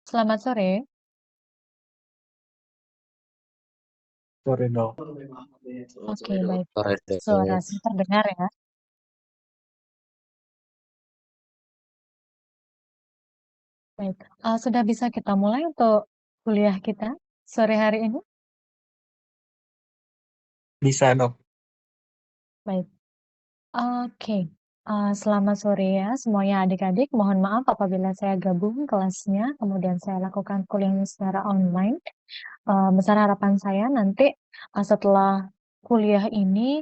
Selamat sore. Sore dong. Oke, baik. Sore Suara dok. saya terdengar ya. Baik. Sudah bisa kita mulai untuk kuliah kita sore hari ini? Bisa dok. Baik. Oke. Selamat sore ya semuanya adik-adik. Mohon maaf apabila saya gabung kelasnya, kemudian saya lakukan kuliahnya secara online. Besar harapan saya nanti setelah kuliah ini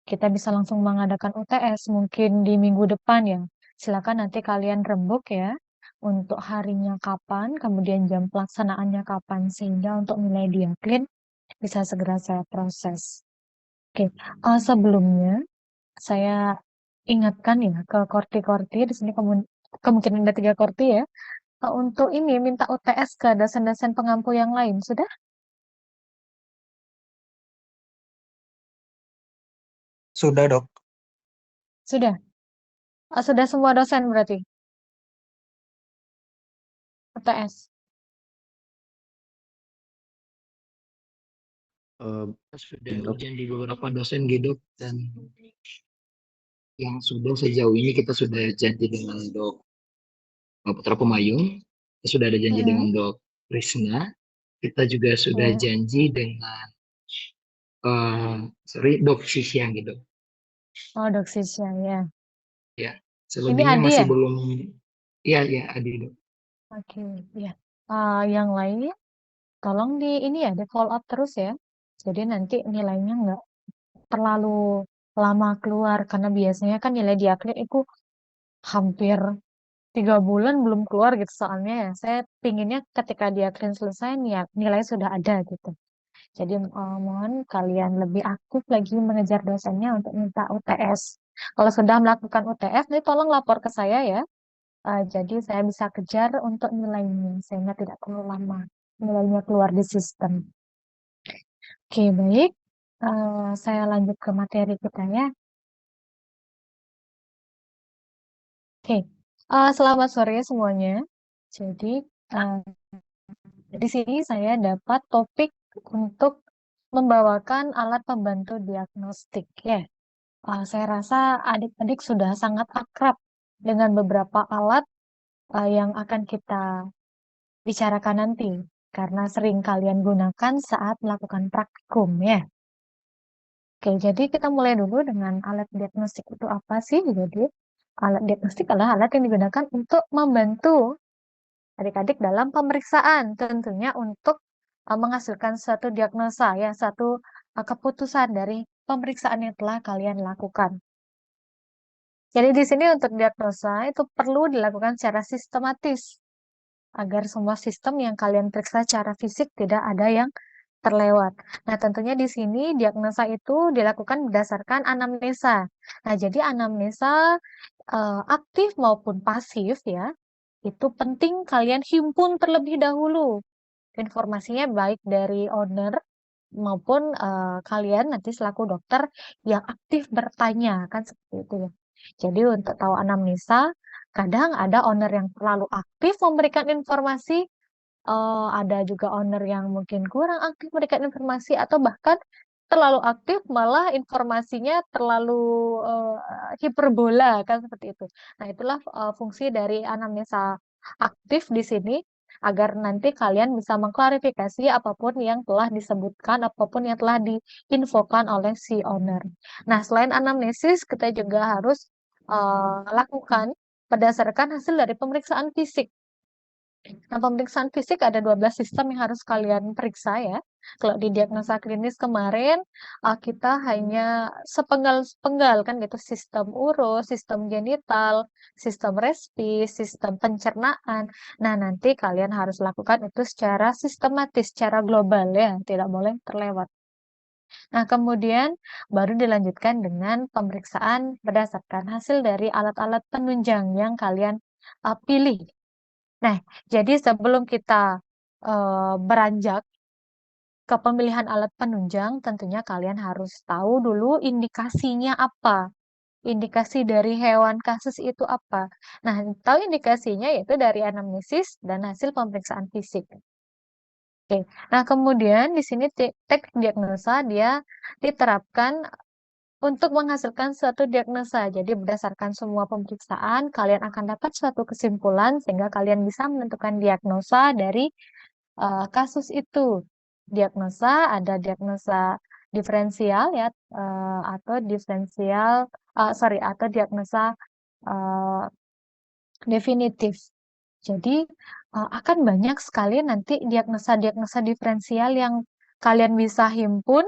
kita bisa langsung mengadakan UTS mungkin di minggu depan ya. Silakan nanti kalian rembuk ya untuk harinya kapan, kemudian jam pelaksanaannya kapan, sehingga untuk nilai diaklin bisa segera saya proses. Oke, sebelumnya saya ingatkan ya ke korti-korti di sini kemungkinan ada 3 korti ya. Untuk ini minta UTS ke dosen-dosen pengampu yang lain sudah? Sudah dok. Sudah. Sudah semua dosen berarti UTS. Sudah Dok. ujian di beberapa dosen gitu, dan yang sudah sejauh ini kita sudah janji dengan Dok Putra Pemayung, kita sudah ada janji dengan Dok Risna, kita juga sudah Ya. janji dengan Dok Sisiang gitu. Oh, Doksisya ya. Ya, Ini selebihnya Adi masih ya? belum. Ya, ya, Adi Dok. Oke, ya. Yang lainnya tolong di ini ya, di follow up terus ya. Jadi nanti nilainya nggak terlalu lama keluar karena biasanya kan nilai di akhir itu hampir 3 bulan belum keluar gitu soalnya ya. Saya pinginnya ketika di akhir selesai nilai sudah ada gitu. Jadi mohon kalian lebih aktif lagi mengejar dosennya untuk minta UTS. Kalau sudah melakukan UTS, nih tolong lapor ke saya ya. Jadi saya bisa kejar untuk nilainya sehingga tidak perlu lama nilainya keluar di sistem. Oke, baik. Saya lanjut ke materi kita ya. Oke, selamat sore semuanya. Jadi eh, di sini saya dapat topik untuk membawakan alat pembantu diagnostik ya. Saya rasa adik-adik sudah sangat akrab dengan beberapa alat yang akan kita bicarakan nanti karena sering kalian gunakan saat melakukan praktikum ya. Oke, jadi kita mulai dulu dengan alat diagnostik itu apa sih? Jadi alat diagnostik adalah alat yang digunakan untuk membantu adik-adik dalam pemeriksaan, tentunya untuk menghasilkan suatu diagnosa ya, satu keputusan dari pemeriksaan yang telah kalian lakukan. Jadi di sini untuk diagnosa itu perlu dilakukan secara sistematis agar semua sistem yang kalian periksa secara fisik tidak ada yang terlewat. Nah, tentunya di sini diagnosa itu dilakukan berdasarkan anamnesa. Nah, jadi anamnesa aktif maupun pasif ya, itu penting kalian himpun terlebih dahulu. Informasinya baik dari owner maupun kalian nanti selaku dokter yang aktif bertanya, kan seperti itu ya. Jadi untuk tahu anamnesa, kadang ada owner yang terlalu aktif memberikan informasi, ada juga owner yang mungkin kurang aktif memberikan informasi atau bahkan terlalu aktif malah informasinya terlalu eh, hiperbola kan seperti itu. Nah, itulah fungsi dari anamnesa aktif di sini agar nanti kalian bisa mengklarifikasi apapun yang telah disebutkan, apapun yang telah diinfokan oleh si owner. Nah, selain anamnesis, kita juga harus lakukan berdasarkan hasil dari pemeriksaan fisik. Nah, pemeriksaan fisik ada 12 sistem yang harus kalian periksa ya. Kalau di diagnosa klinis kemarin, kita hanya sepenggal-sepenggal kan gitu, sistem urus, sistem genital, sistem respi, sistem pencernaan. Nah, nanti kalian harus lakukan itu secara sistematis, secara global ya, tidak boleh terlewat. Nah, kemudian baru dilanjutkan dengan pemeriksaan berdasarkan hasil dari alat-alat penunjang yang kalian pilih. Nah, jadi sebelum kita beranjak ke pemilihan alat penunjang, tentunya kalian harus tahu dulu indikasinya apa. indikasi dari hewan kasus itu apa? Nah, tahu indikasinya yaitu dari anamnesis dan hasil pemeriksaan fisik. Oke. Nah, kemudian di sini teknik diagnosa dia diterapkan untuk menghasilkan suatu diagnosa. Jadi berdasarkan semua pemeriksaan, kalian akan dapat suatu kesimpulan sehingga kalian bisa menentukan diagnosa dari kasus itu. Diagnosa ada diagnosa diferensial ya atau diferensial atau diagnosa eh, definitif. Jadi akan banyak sekali nanti diagnosa-diagnosa diferensial yang kalian bisa himpun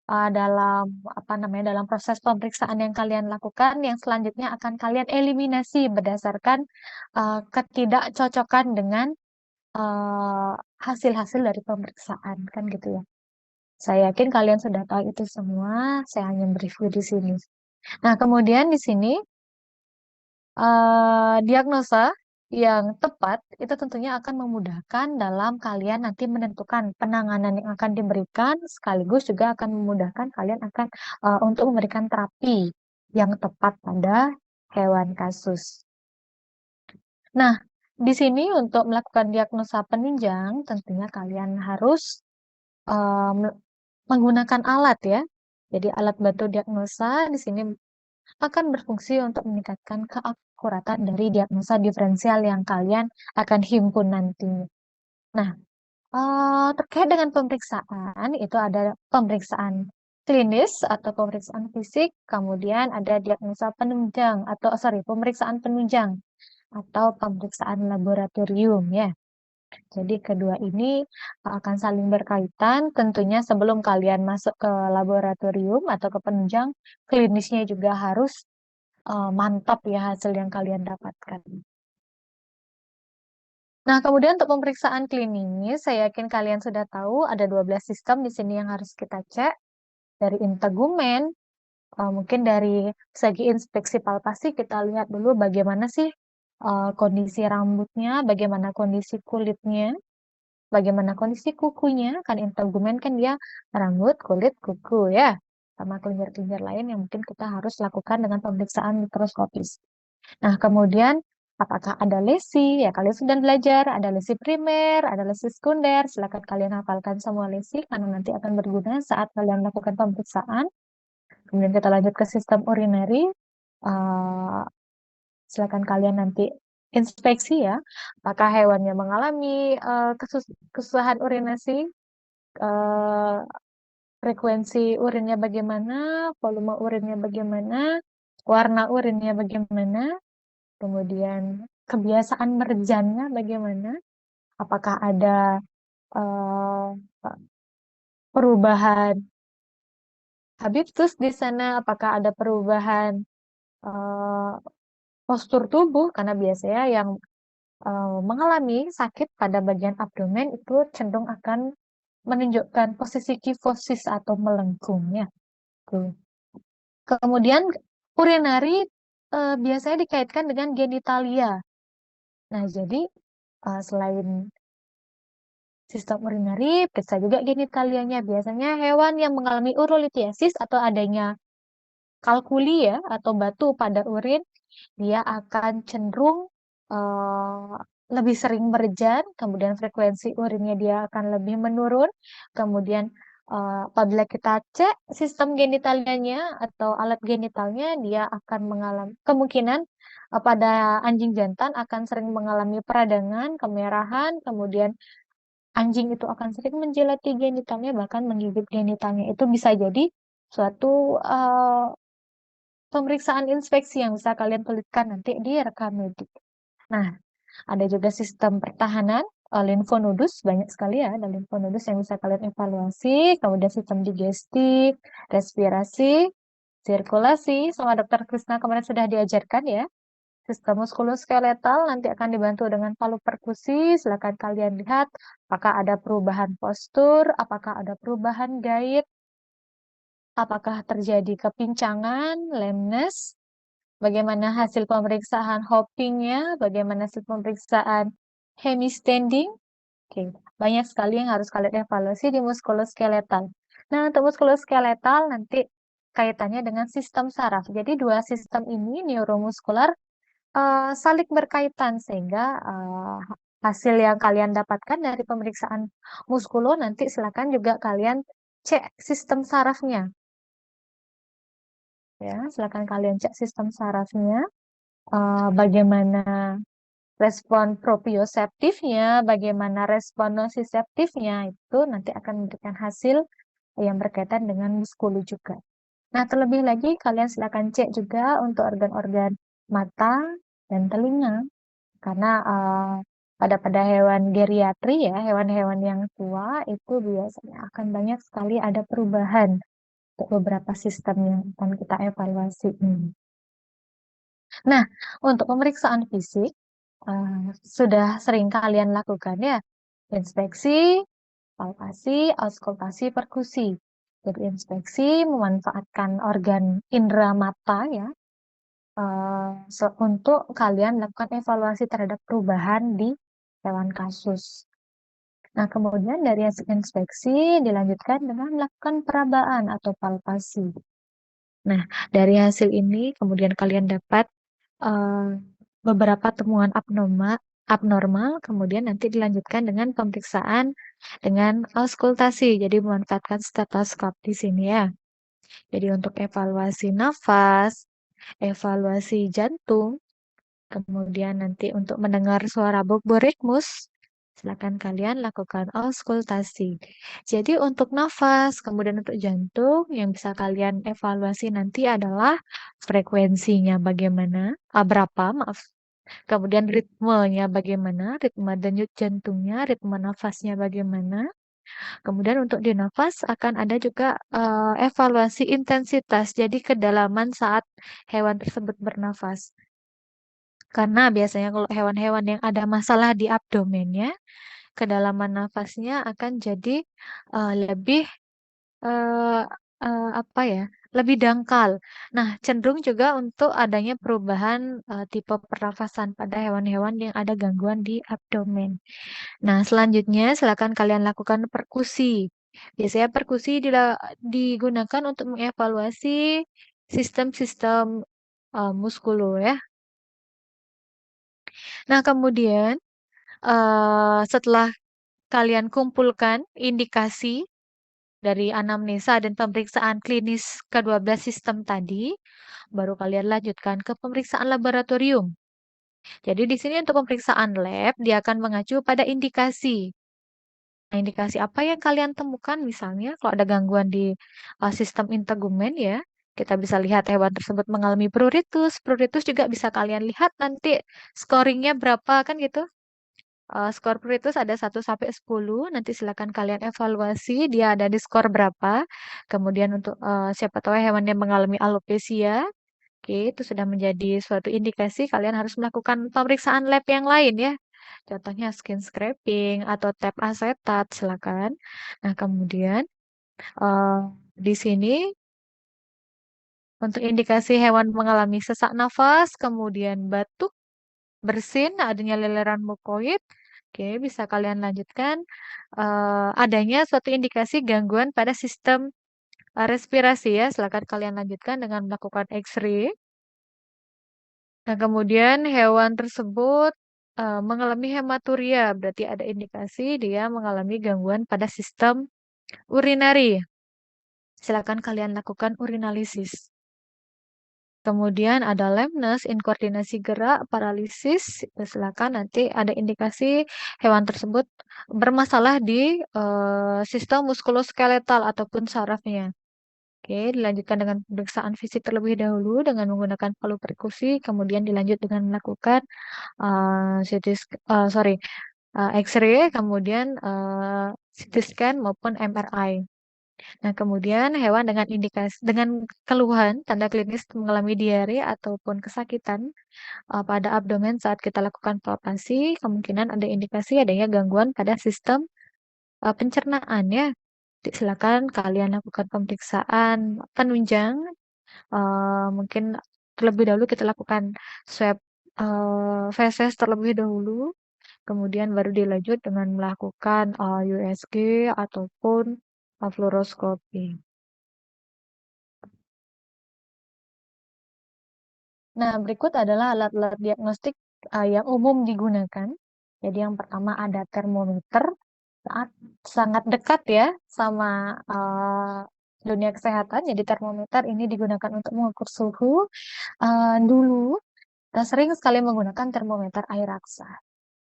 dalam apa namanya dalam proses pemeriksaan yang kalian lakukan, yang selanjutnya akan kalian eliminasi berdasarkan ketidakcocokan dengan eh, hasil-hasil dari pemeriksaan, kan gitu ya. Saya yakin kalian sudah tahu itu semua. Saya hanya mereview di sini. Nah, kemudian di sini diagnosa yang tepat itu tentunya akan memudahkan dalam kalian nanti menentukan penanganan yang akan diberikan, sekaligus juga akan memudahkan kalian akan untuk memberikan terapi yang tepat pada hewan kasus. Nah, di sini untuk melakukan diagnosa penunjang, tentunya kalian harus menggunakan alat ya. Jadi alat bantu diagnosa di sini akan berfungsi untuk meningkatkan keakuratan dari diagnosa diferensial yang kalian akan himpun nanti. Nah, terkait dengan pemeriksaan, itu ada pemeriksaan klinis atau pemeriksaan fisik, kemudian ada diagnosa penunjang atau pemeriksaan penunjang atau pemeriksaan laboratorium ya. Jadi kedua ini akan saling berkaitan. Tentunya sebelum kalian masuk ke laboratorium atau ke penunjang, klinisnya juga harus mantap ya hasil yang kalian dapatkan. Nah, kemudian untuk pemeriksaan klinis, saya yakin kalian sudah tahu ada 12 sistem di sini yang harus kita cek. Dari integumen, mungkin dari segi inspeksi palpasi kita lihat dulu bagaimana sih kondisi rambutnya, bagaimana kondisi kulitnya, bagaimana kondisi kukunya. Kan integumen kan dia rambut, kulit, kuku ya. Sama kelenjar-kelenjar lain yang mungkin kita harus lakukan dengan pemeriksaan mikroskopis. Nah, kemudian apakah ada lesi? Ya, kalian sudah belajar, ada lesi primer, ada lesi sekunder. Silakan kalian hafalkan semua lesi karena nanti akan berguna saat kalian melakukan pemeriksaan. Kemudian kita lanjut ke sistem urinary. Uh, Silakan kalian nanti inspeksi ya, apakah hewannya mengalami kesusahan urinasi, uh, frekuensi urinnya bagaimana, volume urinnya bagaimana, warna urinnya bagaimana, kemudian kebiasaan merjannya bagaimana, apakah ada eh, perubahan habitus di sana, apakah ada perubahan eh, postur tubuh, karena biasanya yang mengalami sakit pada bagian abdomen itu cenderung akan menunjukkan posisi kifosis atau melengkung ya. Tuh. Kemudian urinari biasanya dikaitkan dengan genitalia. Nah, jadi selain sistem urinari, periksa juga genitalianya. Biasanya hewan yang mengalami urolithiasis atau adanya kalkuli ya atau batu pada urin, dia akan cenderung eh, lebih sering merjan, kemudian frekuensi urinnya dia akan lebih menurun, kemudian apabila kita cek sistem genitalianya atau alat genitalnya, dia akan mengalami kemungkinan pada anjing jantan akan sering mengalami peradangan, kemerahan, kemudian anjing itu akan sering menjilati genitalnya, bahkan menggigit genitalnya. Itu bisa jadi suatu pemeriksaan inspeksi yang bisa kalian pelitkan nanti di rekam medik. Nah, ada juga sistem pertahanan, limfonodus, banyak sekali ya, ada limfonodus yang bisa kalian evaluasi, kemudian sistem digestif, respirasi, sirkulasi, sama Dokter Krisna kemarin sudah diajarkan ya. Sistem muskuloskeletal nanti akan dibantu dengan palu perkusi, silakan kalian lihat apakah ada perubahan postur, apakah ada perubahan gait, apakah terjadi kepincangan, lameness, bagaimana hasil pemeriksaan hoppingnya, bagaimana hasil pemeriksaan hemistanding. Oke, banyak sekali yang harus kalian evaluasi di muskuloskeletal. Nah, untuk muskuloskeletal nanti kaitannya dengan sistem saraf. Jadi dua sistem ini neuromuskular saling berkaitan sehingga hasil yang kalian dapatkan dari pemeriksaan muskulo nanti silakan juga kalian cek sistem sarafnya. Ya, silakan kalian cek sistem sarafnya, bagaimana respon proprioseptifnya, bagaimana respon nosiceptifnya, itu nanti akan memberikan hasil yang berkaitan dengan muskulu juga. Nah, terlebih lagi kalian silakan cek juga untuk organ-organ mata dan telinga, karena pada hewan geriatri ya, hewan-hewan yang tua itu biasanya akan banyak sekali ada perubahan untuk beberapa sistem yang akan kita evaluasi ini. Nah, untuk pemeriksaan fisik sudah sering kalian lakukan ya, inspeksi, palpasi, auskultasi, perkusi. Jadi inspeksi memanfaatkan organ indera mata ya, untuk kalian lakukan evaluasi terhadap perubahan di hewan kasus. Nah, kemudian dari hasil inspeksi dilanjutkan dengan melakukan perabaan atau palpasi. Nah, dari hasil ini kemudian kalian dapat beberapa temuan abnormal, kemudian nanti dilanjutkan dengan pemeriksaan dengan auskultasi. Jadi memanfaatkan stetoskop di sini ya. Jadi untuk evaluasi nafas, evaluasi jantung, kemudian nanti untuk mendengar suara borikmus, silakan kalian lakukan auskultasi. Jadi untuk nafas, kemudian untuk jantung, yang bisa kalian evaluasi nanti adalah frekuensinya bagaimana, berapa, maaf. Kemudian ritmenya bagaimana, ritme denyut jantungnya, ritme nafasnya bagaimana. Kemudian untuk di nafas akan ada juga evaluasi intensitas, jadi kedalaman saat hewan tersebut bernafas. Karena biasanya kalau hewan-hewan yang ada masalah di abdomennya, kedalaman nafasnya akan jadi lebih eh, apa ya, lebih dangkal. Nah, cenderung juga untuk adanya perubahan tipe pernafasan pada hewan-hewan yang ada gangguan di abdomen. Nah, selanjutnya silakan kalian lakukan perkusi. Biasanya perkusi digunakan untuk mengevaluasi sistem-sistem muskulo ya. Nah, kemudian setelah kalian kumpulkan indikasi dari anamnesa dan pemeriksaan klinis ke-12 sistem tadi, baru kalian lanjutkan ke pemeriksaan laboratorium. Jadi di sini untuk pemeriksaan lab, dia akan mengacu pada indikasi. Nah, indikasi apa yang kalian temukan? Misalnya kalau ada gangguan di sistem integumen ya, kita bisa lihat hewan tersebut mengalami pruritus. Pruritus juga bisa kalian lihat nanti scoringnya berapa kan gitu. Skor pruritus ada 1 sampai 10. Nanti silakan kalian evaluasi dia ada di skor berapa. Kemudian untuk siapa tahu hewan yang mengalami alopecia, oke, itu sudah menjadi suatu indikasi kalian harus melakukan pemeriksaan lab yang lain ya. Contohnya skin scraping atau tab asetat, silakan. Nah, kemudian eh, di sini untuk indikasi hewan mengalami sesak nafas, kemudian batuk, bersin, adanya leleran mukoid. Oke, bisa kalian lanjutkan. Adanya suatu indikasi gangguan pada sistem respirasi ya. Silakan kalian lanjutkan dengan melakukan X-ray. Nah, kemudian hewan tersebut mengalami hematuria, berarti ada indikasi dia mengalami gangguan pada sistem urinari. Silakan kalian lakukan urinalisis. Kemudian ada lameness, inkoordinasi gerak, paralisis. Silakan nanti ada indikasi hewan tersebut bermasalah di sistem muskuloskeletal ataupun sarafnya. Oke, dilanjutkan dengan pemeriksaan fisik terlebih dahulu dengan menggunakan palu perkusi, kemudian dilanjut dengan melakukan X-ray, kemudian CT scan maupun MRI. Nah, kemudian hewan dengan indikasi dengan keluhan tanda klinis mengalami diare ataupun kesakitan pada abdomen saat kita lakukan palpasi, kemungkinan ada indikasi adanya gangguan pada sistem pencernaan ya. Silakan kalian lakukan pemeriksaan penunjang. Mungkin terlebih dahulu kita lakukan swab feses terlebih dahulu. Kemudian baru dilanjut dengan melakukan USG ataupun fluoroskopi. Nah, berikut adalah alat-alat diagnostik yang umum digunakan. Jadi yang pertama ada termometer, sangat dekat ya sama dunia kesehatan. Jadi termometer ini digunakan untuk mengukur suhu. Dulu kita sering sekali menggunakan termometer air raksa.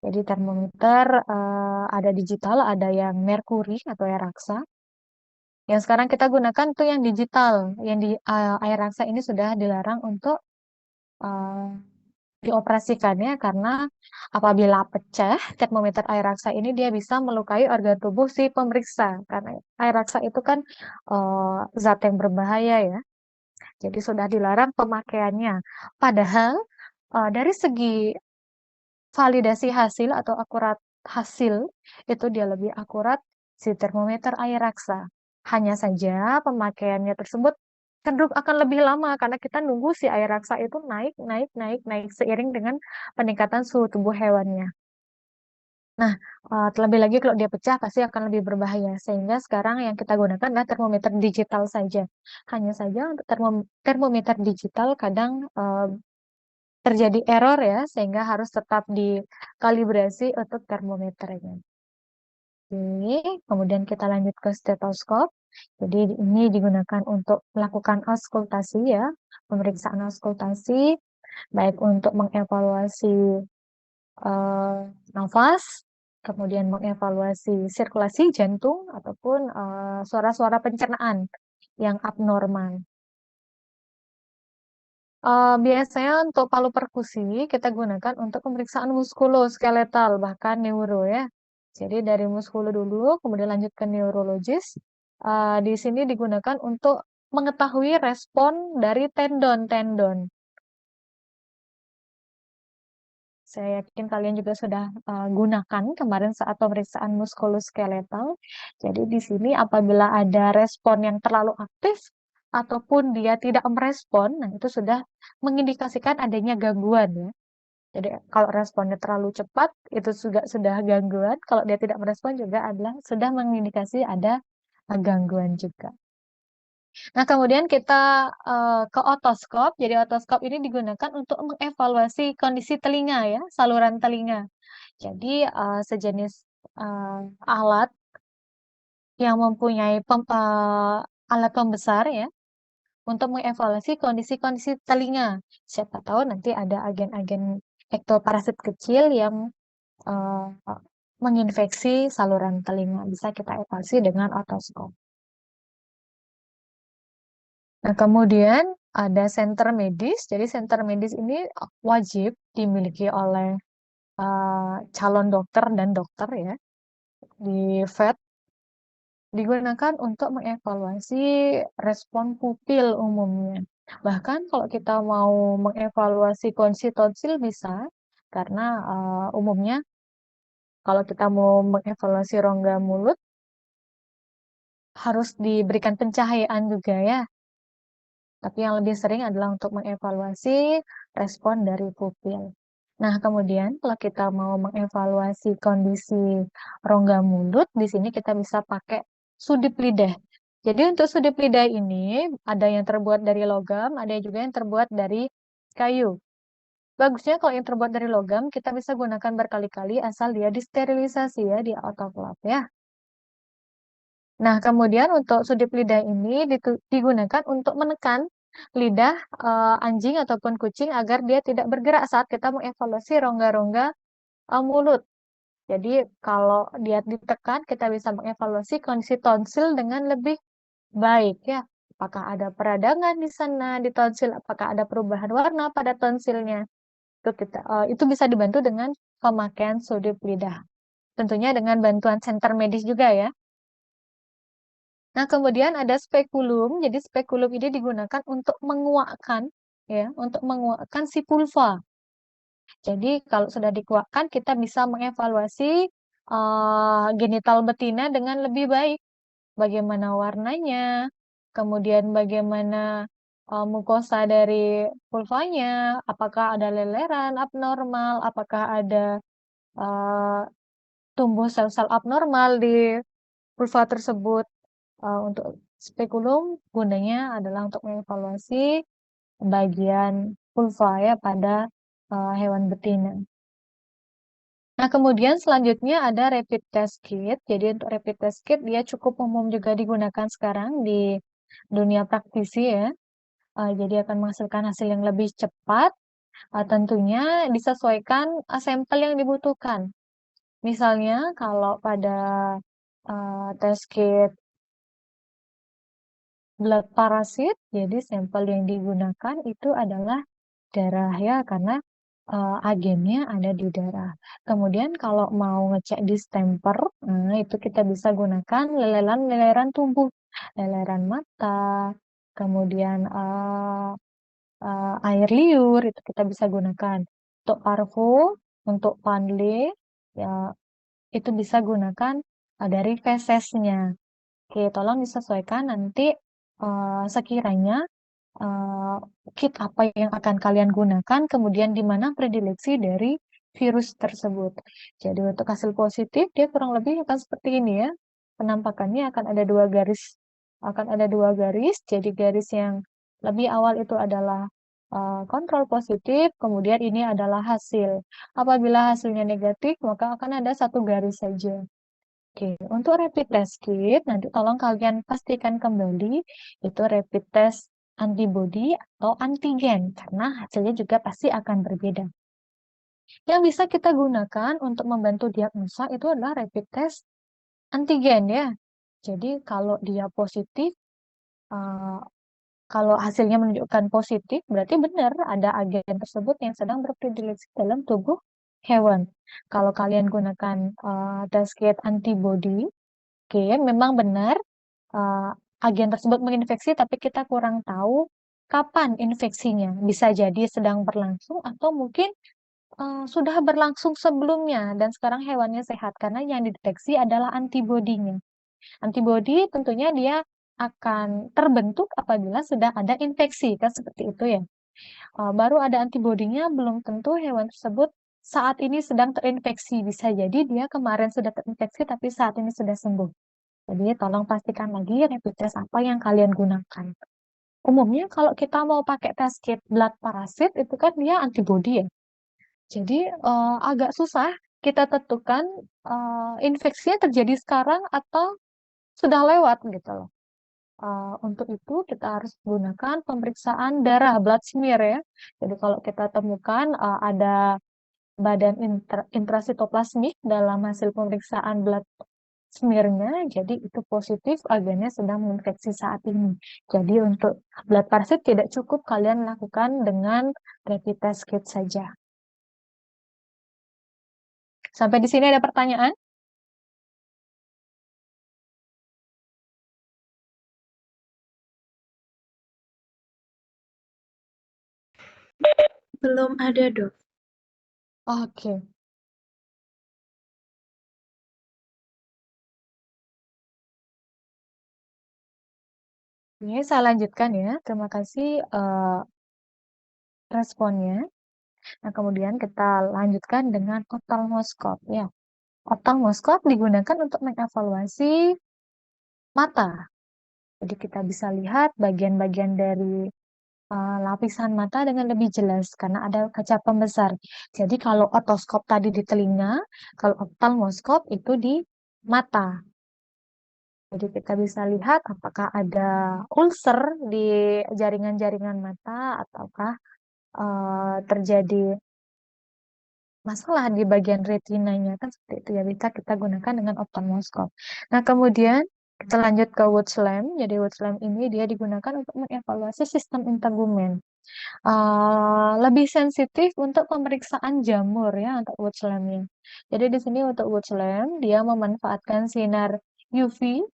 Jadi termometer ada digital, ada yang merkuri atau air raksa. Yang sekarang kita gunakan tuh yang digital, yang di air raksa ini sudah dilarang untuk uh, dioperasikannya karena apabila pecah termometer air raksa ini dia bisa melukai organ tubuh si pemeriksa karena air raksa itu kan zat yang berbahaya ya. Jadi sudah dilarang pemakaiannya. Padahal dari segi validasi hasil atau akurat hasil itu dia lebih akurat si termometer air raksa. Hanya saja pemakaiannya tersebut cenderung akan lebih lama karena kita nunggu si air raksa itu naik, naik, naik, naik seiring dengan peningkatan suhu tubuh hewannya. Nah, terlebih lagi kalau dia pecah pasti akan lebih berbahaya. Sehingga sekarang yang kita gunakan adalah termometer digital saja. Hanya saja untuk termometer digital kadang terjadi error ya, sehingga harus tetap dikalibrasi untuk termometernya. Oke, kemudian kita lanjut ke stetoskop. Jadi ini digunakan untuk melakukan auskultasi ya, pemeriksaan auskultasi, baik untuk mengevaluasi nafas, kemudian mengevaluasi sirkulasi jantung, ataupun suara-suara pencernaan yang abnormal. Biasanya untuk palu perkusi kita gunakan untuk pemeriksaan muskuloskeletal bahkan neuro ya. Jadi dari muskul dulu, kemudian lanjut ke neurologis. Di sini digunakan untuk mengetahui respon dari tendon-tendon. Saya yakin kalian juga sudah gunakan kemarin saat pemeriksaan muskuloskeletal. Jadi di sini apabila ada respon yang terlalu aktif ataupun dia tidak merespon, nah itu sudah mengindikasikan adanya gangguan ya. Jadi kalau responnya terlalu cepat, itu juga sudah gangguan. Kalau dia tidak merespon juga adalah sudah mengindikasi ada gangguan juga. Nah, kemudian kita ke otoskop. Jadi otoskop ini digunakan untuk mengevaluasi kondisi telinga ya, saluran telinga. Jadi sejenis alat yang mempunyai alat pembesar ya, untuk mengevaluasi kondisi-kondisi telinga. Siapa tahu nanti ada agen-agen ektoparasit kecil yang uh, menginfeksi saluran telinga. Bisa kita evaluasi dengan otoskop. Nah, kemudian ada center medis. Jadi center medis ini wajib dimiliki oleh calon dokter dan dokter ya di vet, digunakan untuk mengevaluasi respon pupil umumnya. Bahkan kalau kita mau mengevaluasi kondisi tonsil bisa, karena umumnya kalau kita mau mengevaluasi rongga mulut harus diberikan pencahayaan juga ya. Tapi yang lebih sering adalah untuk mengevaluasi respon dari pupil. Nah, kemudian kalau kita mau mengevaluasi kondisi rongga mulut, di sini kita bisa pakai sudip lidah. Jadi untuk sudip lidah ini ada yang terbuat dari logam, ada juga yang terbuat dari kayu. Bagusnya kalau yang terbuat dari logam, kita bisa gunakan berkali-kali asal dia disterilisasi ya di autoclave ya. Nah, kemudian untuk sudip lidah ini digunakan untuk menekan lidah anjing ataupun kucing agar dia tidak bergerak saat kita mengevaluasi rongga-rongga mulut. Jadi kalau dia ditekan, kita bisa mengevaluasi kondisi tonsil dengan lebih baik ya. Apakah ada peradangan di sana di tonsil, apakah ada perubahan warna pada tonsilnya. Itu bisa dibantu dengan pemakaian sudip lidah. Tentunya dengan bantuan center medis juga ya. Nah, kemudian ada spekulum. Jadi spekulum ini digunakan untuk menguakkan ya, untuk menguakkan si pulva. Jadi kalau sudah dikuakkan, kita bisa mengevaluasi genital betina dengan lebih baik. Bagaimana warnanya, kemudian bagaimana mukosa dari pulvanya, apakah ada leleran abnormal, apakah ada uh, tumbuh sel-sel abnormal di pulva tersebut. Untuk spekulum gunanya adalah untuk mengevaluasi bagian vulva ya pada hewan betina. Nah, kemudian selanjutnya ada rapid test kit. Jadi untuk rapid test kit dia cukup umum juga digunakan sekarang di dunia praktisi ya. Jadi akan menghasilkan hasil yang lebih cepat. Tentunya disesuaikan sampel yang dibutuhkan. Misalnya kalau pada test kit blood parasit, jadi sampel yang digunakan itu adalah darah ya, karena agennya ada di darah. Kemudian kalau mau ngecek distemper, itu kita bisa gunakan leleran tubuh, leleran mata, kemudian air liur itu kita bisa gunakan. Untuk parvo, untuk panle, ya itu bisa gunakan dari fesesnya. Oke, tolong disesuaikan nanti sekiranya kit apa yang akan kalian gunakan, kemudian di mana predileksi dari virus tersebut. Jadi untuk hasil positif dia kurang lebih akan seperti ini ya. Penampakannya akan ada dua garis. Jadi garis yang lebih awal itu adalah kontrol positif, kemudian ini adalah hasil. Apabila hasilnya negatif, maka akan ada satu garis saja. Oke, untuk rapid test kit, nanti tolong kalian pastikan kembali itu rapid test antibody atau antigen, karena hasilnya juga pasti akan berbeda. Yang bisa kita gunakan untuk membantu diagnosa itu adalah rapid test antigen ya. Jadi kalau dia positif, kalau hasilnya menunjukkan positif, berarti benar ada agen tersebut yang sedang berpredileksi dalam tubuh hewan. Kalau kalian gunakan test kit antibody, oke, memang benar agen tersebut menginfeksi, tapi kita kurang tahu kapan infeksinya. Bisa jadi sedang berlangsung atau mungkin sudah berlangsung sebelumnya dan sekarang hewannya sehat karena yang dideteksi adalah antibodinya. Antibodi tentunya dia akan terbentuk apabila sudah ada infeksi, kan seperti itu ya. Baru ada antibodinya, belum tentu hewan tersebut saat ini sedang terinfeksi. Bisa jadi dia kemarin sudah terinfeksi tapi saat ini sudah sembuh. Jadi tolong pastikan lagi rapid test apa yang kalian gunakan. Umumnya kalau kita mau pakai test kit blood parasit itu kan dia antibody ya. Jadi agak susah kita tentukan infeksinya terjadi sekarang atau sudah lewat gitu loh. Untuk itu kita harus gunakan pemeriksaan darah blood smear ya. Jadi kalau kita temukan ada badan intrasitoplasmik dalam hasil pemeriksaan blood smearnya, jadi itu positif agennya sedang menginfeksi saat ini. Jadi untuk blood parasit tidak cukup kalian lakukan dengan rapid test kit saja. Sampai di sini ada pertanyaan? Belum ada, Dok. Oke. Ini saya lanjutkan ya. Terima kasih responnya. Nah, kemudian kita lanjutkan dengan ophthalmoscope ya. Ophthalmoscope digunakan untuk mengevaluasi mata. Jadi kita bisa lihat bagian-bagian dari lapisan mata dengan lebih jelas karena ada kaca pembesar. Jadi kalau otoskop tadi di telinga, kalau ophthalmoscope itu di mata. Jadi kita bisa lihat apakah ada ulcer di jaringan-jaringan mata ataukah terjadi masalah di bagian retinanya kan seperti itu ya, bisa kita gunakan dengan ophthalmoscope. Nah, kemudian kita lanjut ke Woods lamp. Jadi Woods lamp ini dia digunakan untuk mengevaluasi sistem integumen. Lebih sensitif untuk pemeriksaan jamur ya untuk Woods lamp-nya. Jadi di sini untuk Woods lamp dia memanfaatkan sinar UV.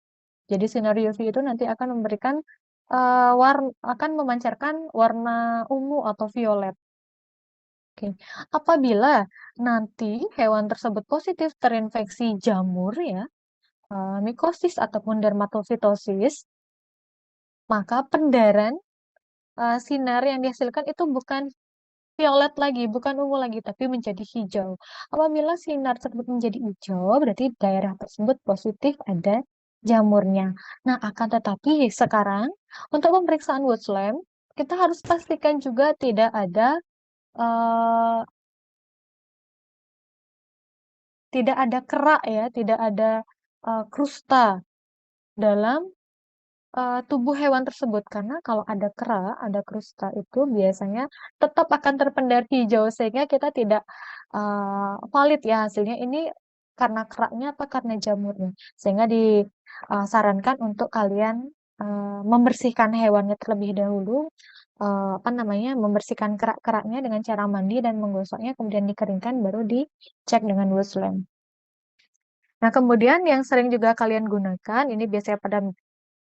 Jadi sinar UV itu nanti akan memberikan akan memancarkan warna ungu atau violet. Oke. Apabila nanti hewan tersebut positif terinfeksi jamur ya, mikosis ataupun dermatofitosis, maka pendaran sinar yang dihasilkan itu bukan violet lagi, bukan ungu lagi, tapi menjadi hijau. Apabila sinar tersebut menjadi hijau, berarti daerah tersebut positif ada jamurnya. Nah, akan tetapi sekarang untuk pemeriksaan Woods lamp, kita harus pastikan juga tidak ada kerak ya, tidak ada krusta dalam tubuh hewan tersebut. Karena kalau ada kerak, ada krusta itu biasanya tetap akan terpendar hijau sehingga kita tidak valid ya hasilnya ini karena keraknya apa karena jamurnya. Sehingga disarankan untuk kalian membersihkan hewannya terlebih dahulu, membersihkan kerak-keraknya dengan cara mandi dan menggosoknya, kemudian dikeringkan baru dicek dengan West Lamp. Nah, kemudian yang sering juga kalian gunakan, ini biasanya pada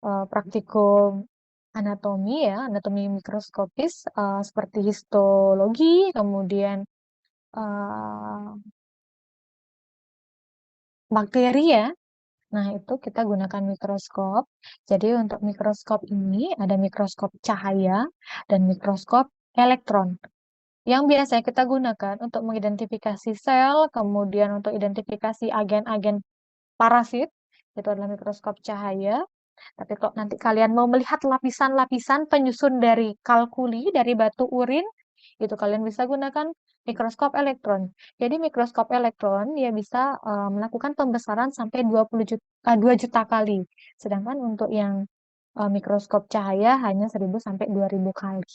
praktikum anatomi ya, anatomi mikroskopis seperti histologi, kemudian bakteri ya. Nah, itu kita gunakan mikroskop. Jadi untuk mikroskop ini ada mikroskop cahaya dan mikroskop elektron. Yang biasanya kita gunakan untuk mengidentifikasi sel, kemudian untuk identifikasi agen-agen parasit, itu adalah mikroskop cahaya. Tapi kalau nanti kalian mau melihat lapisan-lapisan penyusun dari kalkuli, dari batu urin, itu kalian bisa gunakan mikroskop elektron. Jadi mikroskop elektron dia bisa melakukan pembesaran sampai 2 juta kali. Sedangkan untuk yang mikroskop cahaya hanya 1000 sampai 2000 kali.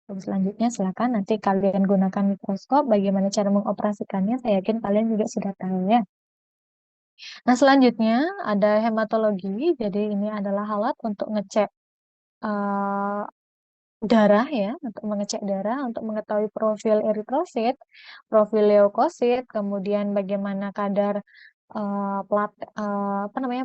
Terus selanjutnya silakan nanti kalian gunakan mikroskop, bagaimana cara mengoperasikannya, saya yakin kalian juga sudah tahu ya. Nah, selanjutnya ada hematologi. Jadi ini adalah alat untuk ngecek darah ya, untuk mengecek darah, untuk mengetahui profil eritrosit, profil leukosit, kemudian bagaimana kadar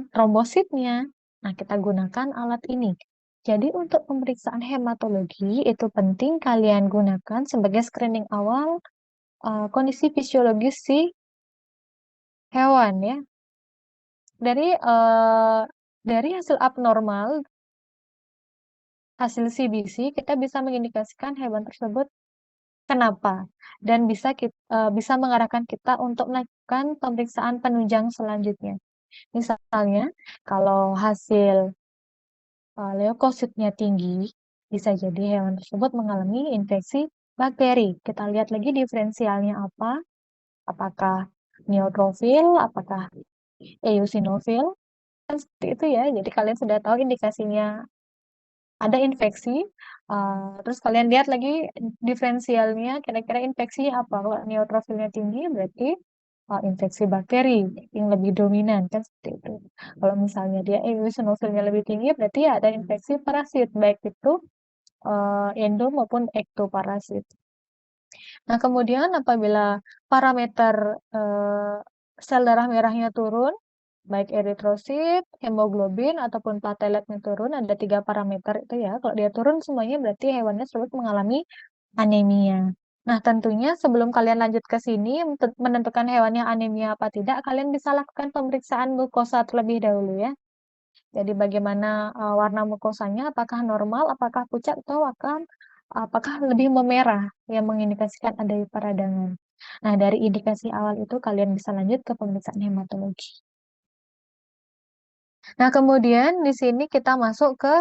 trombositnya. Nah, kita gunakan alat ini. Jadi untuk pemeriksaan hematologi itu penting kalian gunakan sebagai screening awal kondisi fisiologis si hewan ya. Dari hasil abnormal, hasil CBC, kita bisa mengindikasikan hewan tersebut kenapa, dan bisa mengarahkan kita untuk melakukan pemeriksaan penunjang selanjutnya. Misalnya, kalau hasil leukositnya tinggi, bisa jadi hewan tersebut mengalami infeksi bakteri. Kita lihat lagi diferensialnya apa, apakah neutrofil, apakah eosinofil, kan seperti itu ya. Jadi kalian sudah tahu indikasinya ada infeksi, terus kalian lihat lagi diferensialnya, kira-kira infeksi apa. Kalau neutrofilnya tinggi berarti infeksi bakteri yang lebih dominan, kan seperti itu. Kalau misalnya dia eosinofilnya lebih tinggi berarti ada infeksi parasit, baik itu endo maupun ektoparasit. Nah, kemudian apabila parameter sel darah merahnya turun, baik eritrosit, hemoglobin, ataupun plateletnya turun, ada 3 parameter itu ya. Kalau dia turun semuanya berarti hewannya tersebut mengalami anemia. Nah, tentunya sebelum kalian lanjut ke sini, menentukan hewannya anemia apa tidak, kalian bisa lakukan pemeriksaan mukosa terlebih dahulu ya. Jadi bagaimana warna mukosanya, apakah normal, apakah pucat, atau apakah lebih memerah, yang mengindikasikan ada peradangan. Nah, dari indikasi awal itu kalian bisa lanjut ke pemeriksaan hematologi. Nah, kemudian di sini kita masuk ke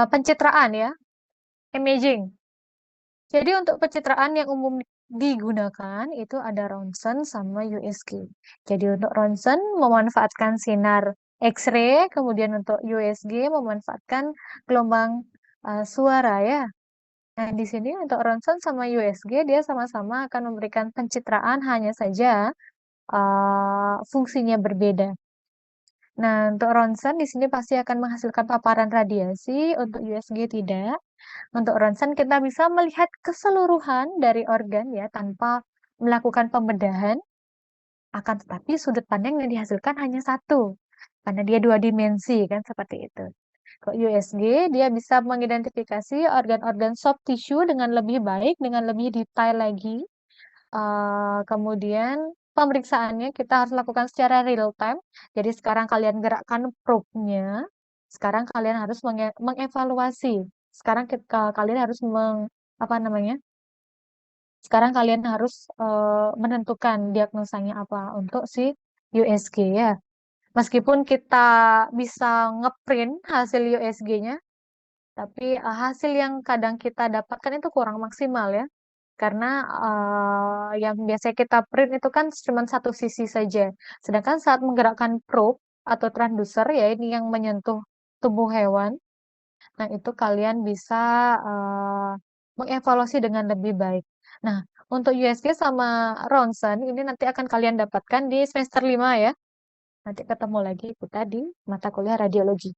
pencitraan ya, imaging. Jadi untuk pencitraan yang umum digunakan itu ada ronsen sama USG. Jadi untuk ronsen memanfaatkan sinar X-ray, kemudian untuk USG memanfaatkan gelombang suara ya. Nah, di sini untuk ronsen sama USG dia sama-sama akan memberikan pencitraan, hanya saja fungsinya berbeda. Nah, untuk ronsen di sini pasti akan menghasilkan paparan radiasi, untuk USG tidak. Untuk ronsen kita bisa melihat keseluruhan dari organ ya tanpa melakukan pembedahan, akan tetapi sudut pandang yang dihasilkan hanya satu, karena dia 2 dimensi kan seperti itu. Kalau USG dia bisa mengidentifikasi organ-organ soft tissue dengan lebih baik, dengan lebih detail lagi. Kemudian pemeriksaannya kita harus lakukan secara real time. Jadi sekarang kalian gerakkan probe-nya, sekarang kalian harus mengevaluasi. Sekarang kalian harus sekarang kalian harus menentukan diagnosanya apa untuk si USG ya. Meskipun kita bisa ngeprint hasil USG-nya, Tapi hasil yang kadang kita dapatkan itu kurang maksimal ya. Karena yang biasa kita print itu kan cuma satu sisi saja. Sedangkan saat menggerakkan probe atau transducer ya ini yang menyentuh tubuh hewan, nah itu kalian bisa mengevaluasi dengan lebih baik. Nah, untuk USG sama ronsen ini nanti akan kalian dapatkan di semester 5 ya. Nanti ketemu lagi kita di mata kuliah radiologi.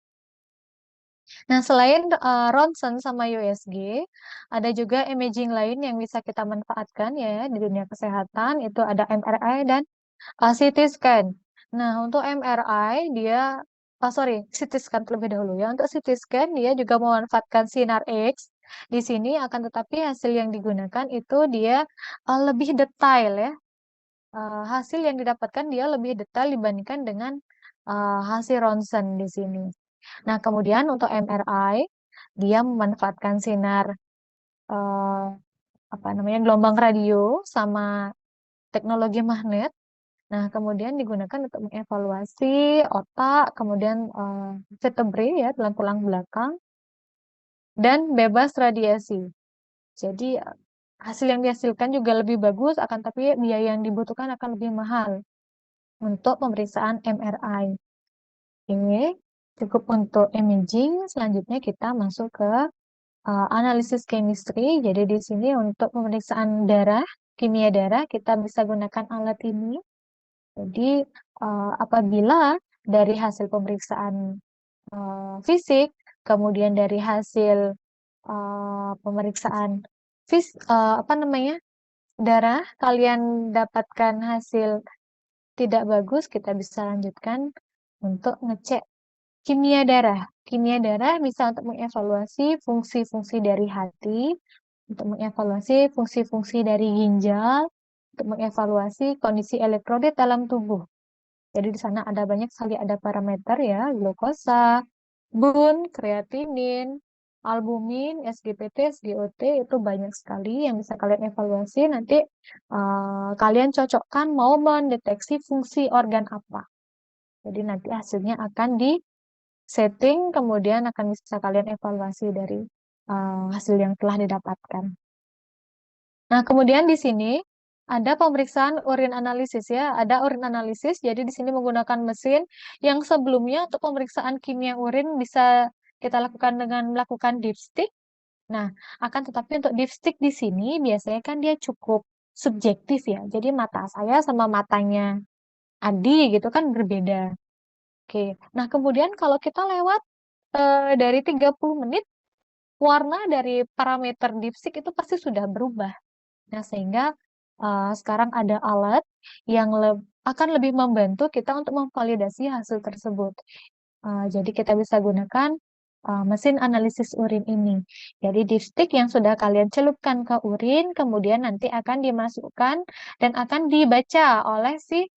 Nah, selain ronsen sama USG, ada juga imaging lain yang bisa kita manfaatkan ya di dunia kesehatan, itu ada MRI dan CT scan. Nah, untuk MRI dia sorry, CT scan terlebih dahulu ya. Untuk CT scan dia juga memanfaatkan sinar X. Di sini akan tetapi hasil yang digunakan itu dia lebih detail ya. Hasil yang didapatkan dia lebih detail dibandingkan dengan hasil ronsen di sini. Nah, kemudian untuk MRI dia memanfaatkan sinar eh, apa namanya gelombang radio sama teknologi magnet. Nah, kemudian digunakan untuk mengevaluasi otak, kemudian vertebrae ya, tulang-tulang belakang, dan bebas radiasi. Jadi hasil yang dihasilkan juga lebih bagus, akan tapi biaya yang dibutuhkan akan lebih mahal untuk pemeriksaan MRI. Oke, cukup untuk imaging. Selanjutnya kita masuk ke analisis chemistry. Jadi di sini untuk pemeriksaan darah, kimia darah, kita bisa gunakan alat ini. Jadi apabila dari hasil pemeriksaan fisik, kemudian dari hasil pemeriksaan apa namanya darah, kalian dapatkan hasil tidak bagus, kita bisa lanjutkan untuk ngecek kimia darah. Kimia darah bisa untuk mengevaluasi fungsi-fungsi dari hati, untuk mengevaluasi fungsi-fungsi dari ginjal, untuk mengevaluasi kondisi elektrolit dalam tubuh. Jadi di sana ada banyak sekali ada parameter ya, glukosa, bun, kreatinin, albumin, SGPT, SGOT itu banyak sekali yang bisa kalian evaluasi. Nanti kalian cocokkan mau mendeteksi fungsi organ apa. Jadi nanti hasilnya akan di setting, kemudian akan bisa kalian evaluasi dari hasil yang telah didapatkan. Nah, kemudian di sini ada pemeriksaan urin analisis ya. Ada urin analisis, jadi di sini menggunakan mesin yang sebelumnya untuk pemeriksaan kimia urin bisa kita lakukan dengan melakukan dipstick. Nah, akan tetapi untuk dipstick di sini biasanya kan dia cukup subjektif ya. Jadi mata saya sama matanya Adi gitu kan berbeda. Oke. Nah, kemudian kalau kita lewat dari 30 menit, warna dari parameter dipstick itu pasti sudah berubah. Nah, sehingga sekarang ada alat yang akan lebih membantu kita untuk memvalidasi hasil tersebut. Jadi kita bisa gunakan mesin analisis urin ini. Jadi dipstick yang sudah kalian celupkan ke urin, kemudian nanti akan dimasukkan dan akan dibaca oleh si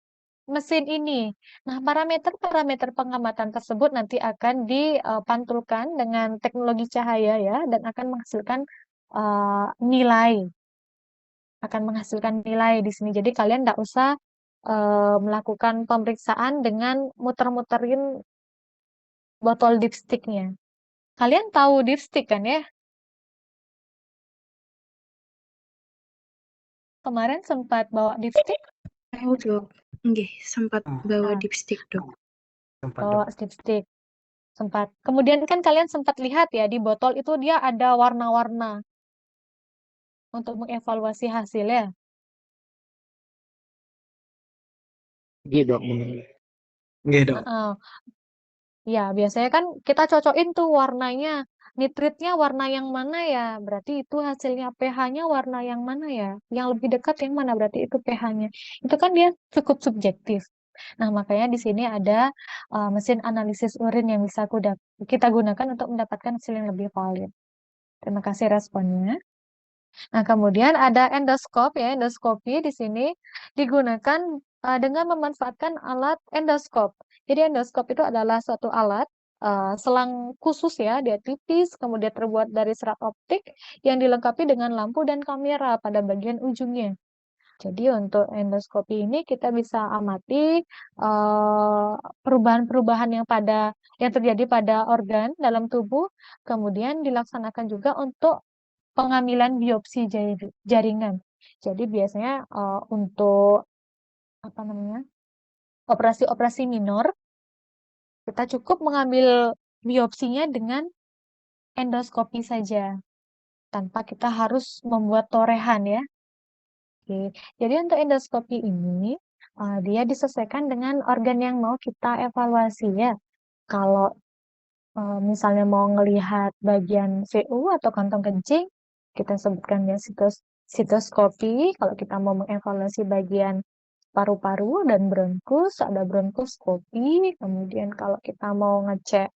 mesin ini. Nah, parameter-parameter pengamatan tersebut nanti akan dipantulkan dengan teknologi cahaya ya, dan akan menghasilkan nilai akan menghasilkan nilai di sini. Jadi kalian tidak usah melakukan pemeriksaan dengan muter-muterin botol dipsticknya. Kalian tahu dipstick kan ya? Kemarin sempat bawa dipstick, Tahu dok, nggih sempat bawa Ah. dipstick dok. Tempat bawa dok. dipstick. Sempat. Kemudian kan kalian sempat lihat ya di botol itu dia ada warna-warna untuk mengevaluasi hasilnya. Gitu dok. Nggih dok. Heeh. Ya, biasanya kan kita cocokin tuh warnanya. Nitritnya warna yang mana ya? Berarti itu hasilnya pH-nya warna yang mana ya? Yang lebih dekat yang mana? Berarti itu pH-nya. Itu kan dia cukup subjektif. Nah, makanya di sini ada mesin analisis urin yang bisa kita gunakan untuk mendapatkan hasil yang lebih valid. Terima kasih responnya. Nah, kemudian ada endoskop ya. Endoskopi di sini digunakan dengan memanfaatkan alat endoskop. Jadi endoskop itu adalah suatu alat selang khusus ya, dia tipis, kemudian terbuat dari serat optik yang dilengkapi dengan lampu dan kamera pada bagian ujungnya. Jadi untuk endoskopi ini kita bisa amati perubahan-perubahan yang terjadi pada organ dalam tubuh, kemudian dilaksanakan juga untuk pengambilan biopsi jaringan. Jadi biasanya untuk apa namanya operasi-operasi minor kita cukup mengambil biopsinya dengan endoskopi saja tanpa kita harus membuat torehan ya. Oke, jadi untuk endoskopi ini dia disesuaikan dengan organ yang mau kita evaluasi ya. Kalau misalnya mau ngelihat bagian VU atau kantong kencing, kita sebutkan ya sitoskopi. Kalau kita mau mengevaluasi bagian paru-paru dan bronkus, ada bronkoskopi. Kemudian kalau kita mau ngecek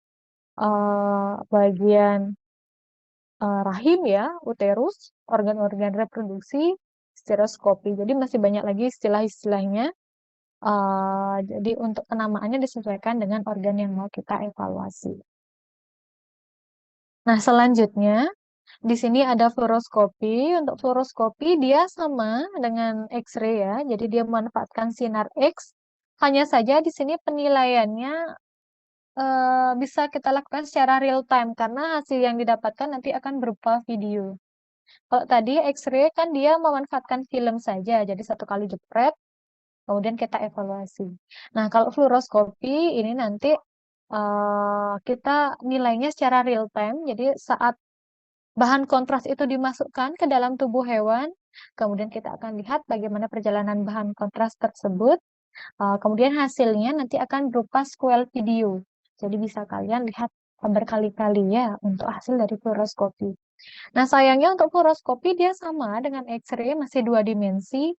bagian rahim ya, uterus, organ-organ reproduksi, stereoskopi. Jadi masih banyak lagi istilah-istilahnya. Jadi untuk penamaannya disesuaikan dengan organ yang mau kita evaluasi. Nah, selanjutnya di sini ada fluoroskopi. Untuk fluoroskopi dia sama dengan X-ray ya. Jadi dia memanfaatkan sinar X. Hanya saja di sini penilaiannya bisa kita lakukan secara real time karena hasil yang didapatkan nanti akan berupa video. Kalau tadi X-ray kan dia memanfaatkan film saja, jadi satu kali jepret, kemudian kita evaluasi. Nah, kalau fluoroskopi ini nanti kita nilainya secara real time, jadi saat bahan kontras itu dimasukkan ke dalam tubuh hewan, kemudian kita akan lihat bagaimana perjalanan bahan kontras tersebut, kemudian hasilnya nanti akan berupa sequel video. Jadi bisa kalian lihat berkali-kali ya untuk hasil dari fluoroskopi. Nah, sayangnya untuk fluoroskopi dia sama dengan X-ray, masih 2 dimensi,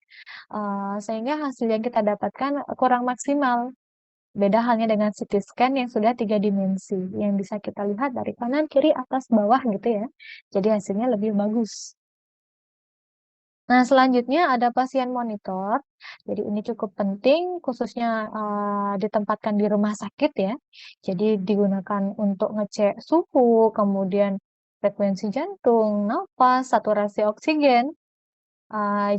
sehingga hasil yang kita dapatkan kurang maksimal. Beda halnya dengan CT scan yang sudah 3 dimensi, yang bisa kita lihat dari kanan, kiri, atas, bawah gitu ya. Jadi hasilnya lebih bagus. Nah, selanjutnya ada pasien monitor. Jadi ini cukup penting, khususnya ditempatkan di rumah sakit ya. Jadi digunakan untuk ngecek suhu, kemudian frekuensi jantung, nafas, saturasi oksigen.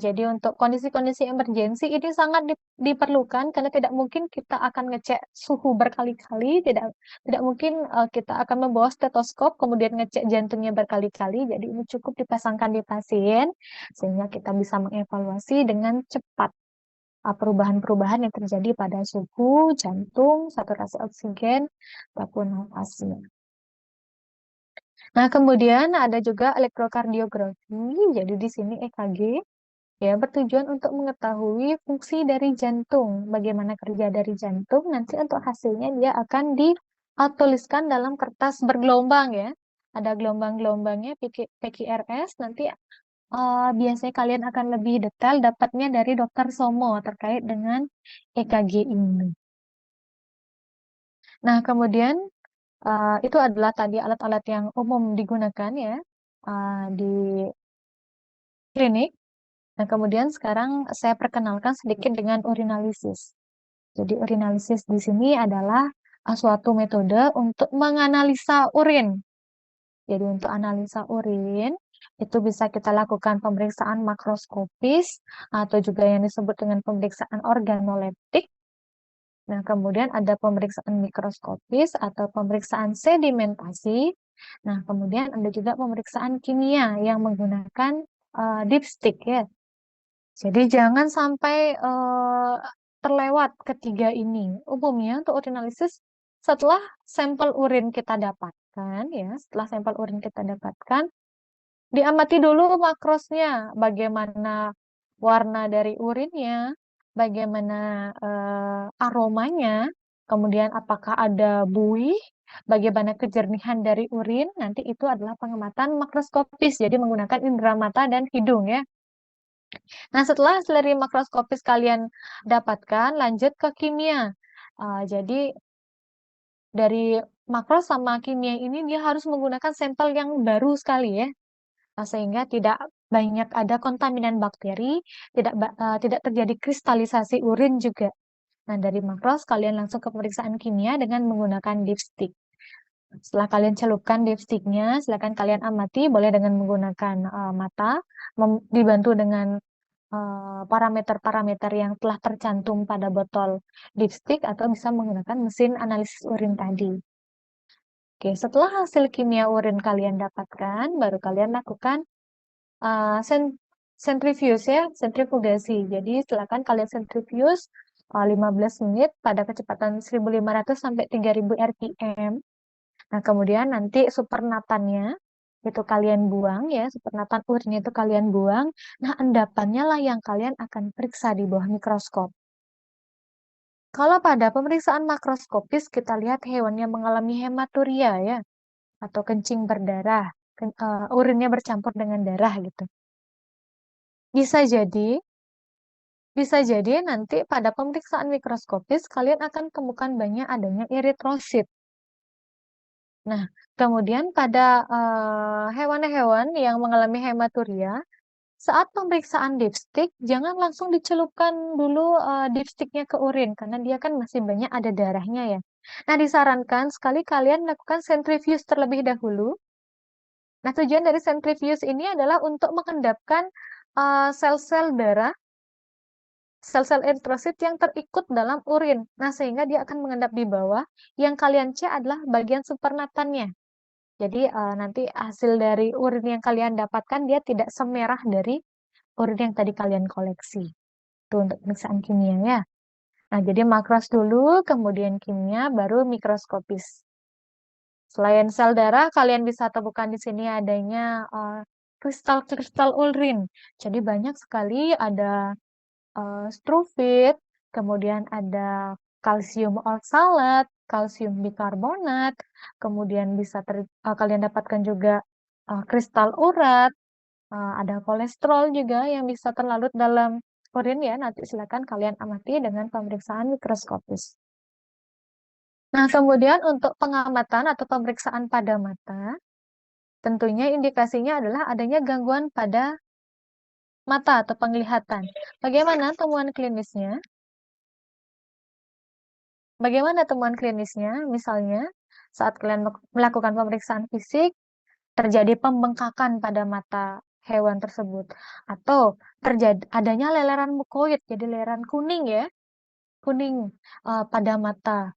Jadi untuk kondisi-kondisi emergensi ini sangat diperlukan karena tidak mungkin kita akan ngecek suhu berkali-kali, tidak mungkin kita akan membawa stetoskop kemudian ngecek jantungnya berkali-kali. Jadi ini cukup dipasangkan di pasien sehingga kita bisa mengevaluasi dengan cepat perubahan-perubahan yang terjadi pada suhu, jantung, saturasi oksigen, ataupun nafasnya. Nah, kemudian ada juga elektrokardiografi. Jadi di sini EKG ya bertujuan untuk mengetahui fungsi dari jantung, bagaimana kerja dari jantung. Nanti untuk hasilnya dia akan dituliskan dalam kertas bergelombang ya. Ada gelombang-gelombangnya PQRS. Nanti biasanya kalian akan lebih detail dapatnya dari dokter Somo terkait dengan EKG ini. Nah, kemudian itu adalah tadi alat-alat yang umum digunakan ya di klinik. Nah, kemudian sekarang saya perkenalkan sedikit dengan urinalisis. Jadi urinalisis di sini adalah suatu metode untuk menganalisa urin. Jadi untuk analisa urin itu bisa kita lakukan pemeriksaan makroskopis atau juga yang disebut dengan pemeriksaan organoleptik. Nah, kemudian ada pemeriksaan mikroskopis atau pemeriksaan sedimentasi. Nah, kemudian ada juga pemeriksaan kimia yang menggunakan dipstick ya. Jadi jangan sampai terlewat ketiga ini. Umumnya untuk urinalisis setelah sampel urin kita dapatkan ya, setelah sampel urin kita dapatkan, diamati dulu makrosnya, bagaimana warna dari urinnya, bagaimana aromanya, kemudian apakah ada buih, bagaimana kejernihan dari urin, nanti itu adalah pengamatan makroskopis, jadi menggunakan indera mata dan hidung ya. Nah, setelah hasil dari makroskopis kalian dapatkan, lanjut ke kimia. Jadi dari makro sama kimia ini dia harus menggunakan sampel yang baru sekali ya. Sehingga tidak banyak ada kontaminan bakteri, tidak terjadi kristalisasi urin juga. Nah, dari makros kalian langsung ke pemeriksaan kimia dengan menggunakan dipstick. Setelah kalian celupkan dipsticknya, silakan kalian amati, boleh dengan menggunakan mata, dibantu dengan parameter-parameter yang telah tercantum pada botol dipstick atau bisa menggunakan mesin analisis urin tadi. Oke, setelah hasil kimia urin kalian dapatkan, baru kalian lakukan sentrifuge ya, sentrifugasi. Jadi silakan kalian sentrifuge 15 menit pada kecepatan 1500 sampai 3000 rpm. Nah, kemudian nanti supernatannya itu kalian buang ya, supernatan urinnya itu kalian buang. Nah, endapannya lah yang kalian akan periksa di bawah mikroskop. Kalau pada pemeriksaan makroskopis kita lihat hewannya mengalami hematuria ya, atau kencing berdarah, urinnya bercampur dengan darah gitu. Bisa jadi nanti pada pemeriksaan mikroskopis kalian akan temukan banyak adanya eritrosit. Nah, kemudian pada hewan-hewan yang mengalami hematuria, saat pemeriksaan dipstick, jangan langsung dicelupkan dulu dipsticknya ke urin, karena dia kan masih banyak ada darahnya ya. Nah, disarankan sekali kalian lakukan sentrifuge terlebih dahulu. Nah, tujuan dari sentrifuge ini adalah untuk mengendapkan sel-sel darah, sel-sel eritrosit yang terikut dalam urin. Nah, sehingga dia akan mengendap di bawah. Yang kalian cek adalah bagian supernatannya. Jadi nanti hasil dari urin yang kalian dapatkan dia tidak semerah dari urin yang tadi kalian koleksi. Itu untuk pemeriksaan kimia ya. Nah, jadi makros dulu, kemudian kimia, baru mikroskopis. Selain sel darah, kalian bisa temukan di sini adanya kristal-kristal urin. Jadi banyak sekali ada struvit, kemudian ada kalsium oksalat, kalsium bikarbonat, kemudian bisa kalian dapatkan juga kristal urat, ada kolesterol juga yang bisa terlarut dalam urin ya. Nanti silakan kalian amati dengan pemeriksaan mikroskopis. Nah, kemudian untuk pengamatan atau pemeriksaan pada mata, tentunya indikasinya adalah adanya gangguan pada mata atau penglihatan. Bagaimana temuan klinisnya? Bagaimana temuan klinisnya? Misalnya, saat kalian melakukan pemeriksaan fisik, terjadi pembengkakan pada mata hewan tersebut. Atau adanya leleran mukoid, jadi leleran kuning ya, kuning pada mata.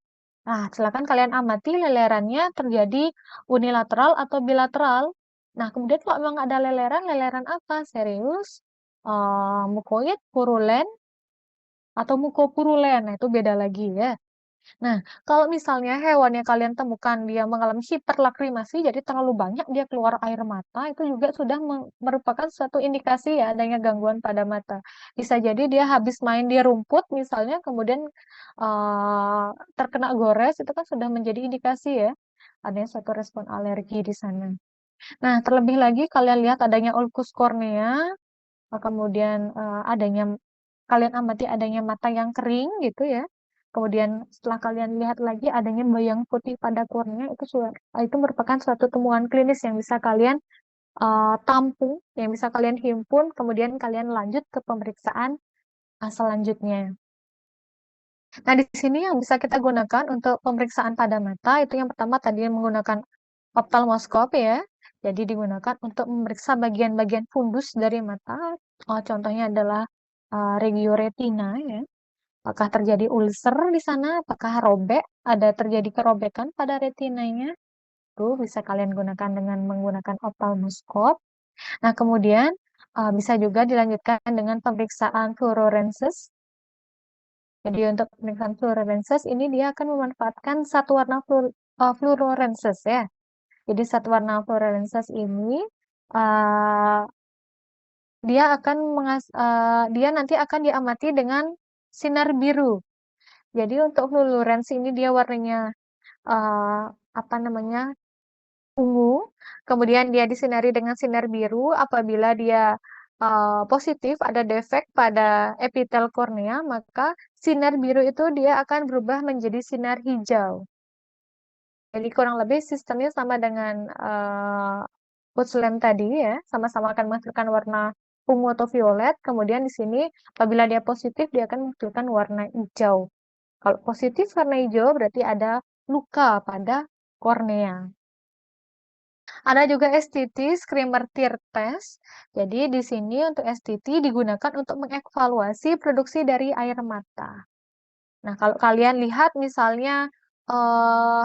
Nah, silakan kalian amati lelerannya terjadi unilateral atau bilateral. Nah, kemudian kalau memang ada leleran apa? Serius, mukoid, purulen, atau mukopurulen. Nah, itu beda lagi ya. Nah, kalau misalnya hewan yang kalian temukan dia mengalami hiperlakrimasi, jadi terlalu banyak dia keluar air mata, itu juga sudah merupakan suatu indikasi ya adanya gangguan pada mata. Bisa jadi dia habis main di rumput misalnya, kemudian terkena gores, itu kan sudah menjadi indikasi ya adanya suatu respon alergi di sana. Nah, terlebih lagi kalian lihat adanya ulkus kornea, kemudian kalian amati adanya mata yang kering gitu ya. Kemudian setelah kalian lihat lagi adanya bayang putih pada kornea, itu merupakan suatu temuan klinis yang bisa kalian tampung, yang bisa kalian himpun, kemudian kalian lanjut ke pemeriksaan selanjutnya. Nah, di sini yang bisa kita gunakan untuk pemeriksaan pada mata, itu yang pertama tadi menggunakan optalmoskop ya. Jadi digunakan untuk memeriksa bagian-bagian fundus dari mata. Contohnya adalah regioretina ya. Apakah terjadi ulcer di sana? Apakah robek? Ada terjadi kerobekan pada retinanya? Itu bisa kalian gunakan dengan menggunakan optalmoskop. Nah, kemudian bisa juga dilanjutkan dengan pemeriksaan fluorescence. Jadi untuk pemeriksaan fluorescence ini dia akan memanfaatkan satu warna fluorescence ya. Jadi satu warna fluorescence ini dia nanti akan diamati dengan sinar biru. Jadi untuk fluorescence ini dia warnanya ungu, kemudian dia disinari dengan sinar biru. Apabila dia positif, ada defek pada epitel kornea, maka sinar biru itu dia akan berubah menjadi sinar hijau. Jadi kurang lebih sistemnya sama dengan Woods lamp tadi ya, sama-sama akan menghasilkan warna ungu atau violet. Kemudian di sini apabila dia positif, dia akan menghasilkan warna hijau. Kalau positif warna hijau berarti ada luka pada kornea. Ada juga STT, Screamer Tear Test. Jadi di sini untuk STT digunakan untuk mengevaluasi produksi dari air mata. Nah, kalau kalian lihat misalnya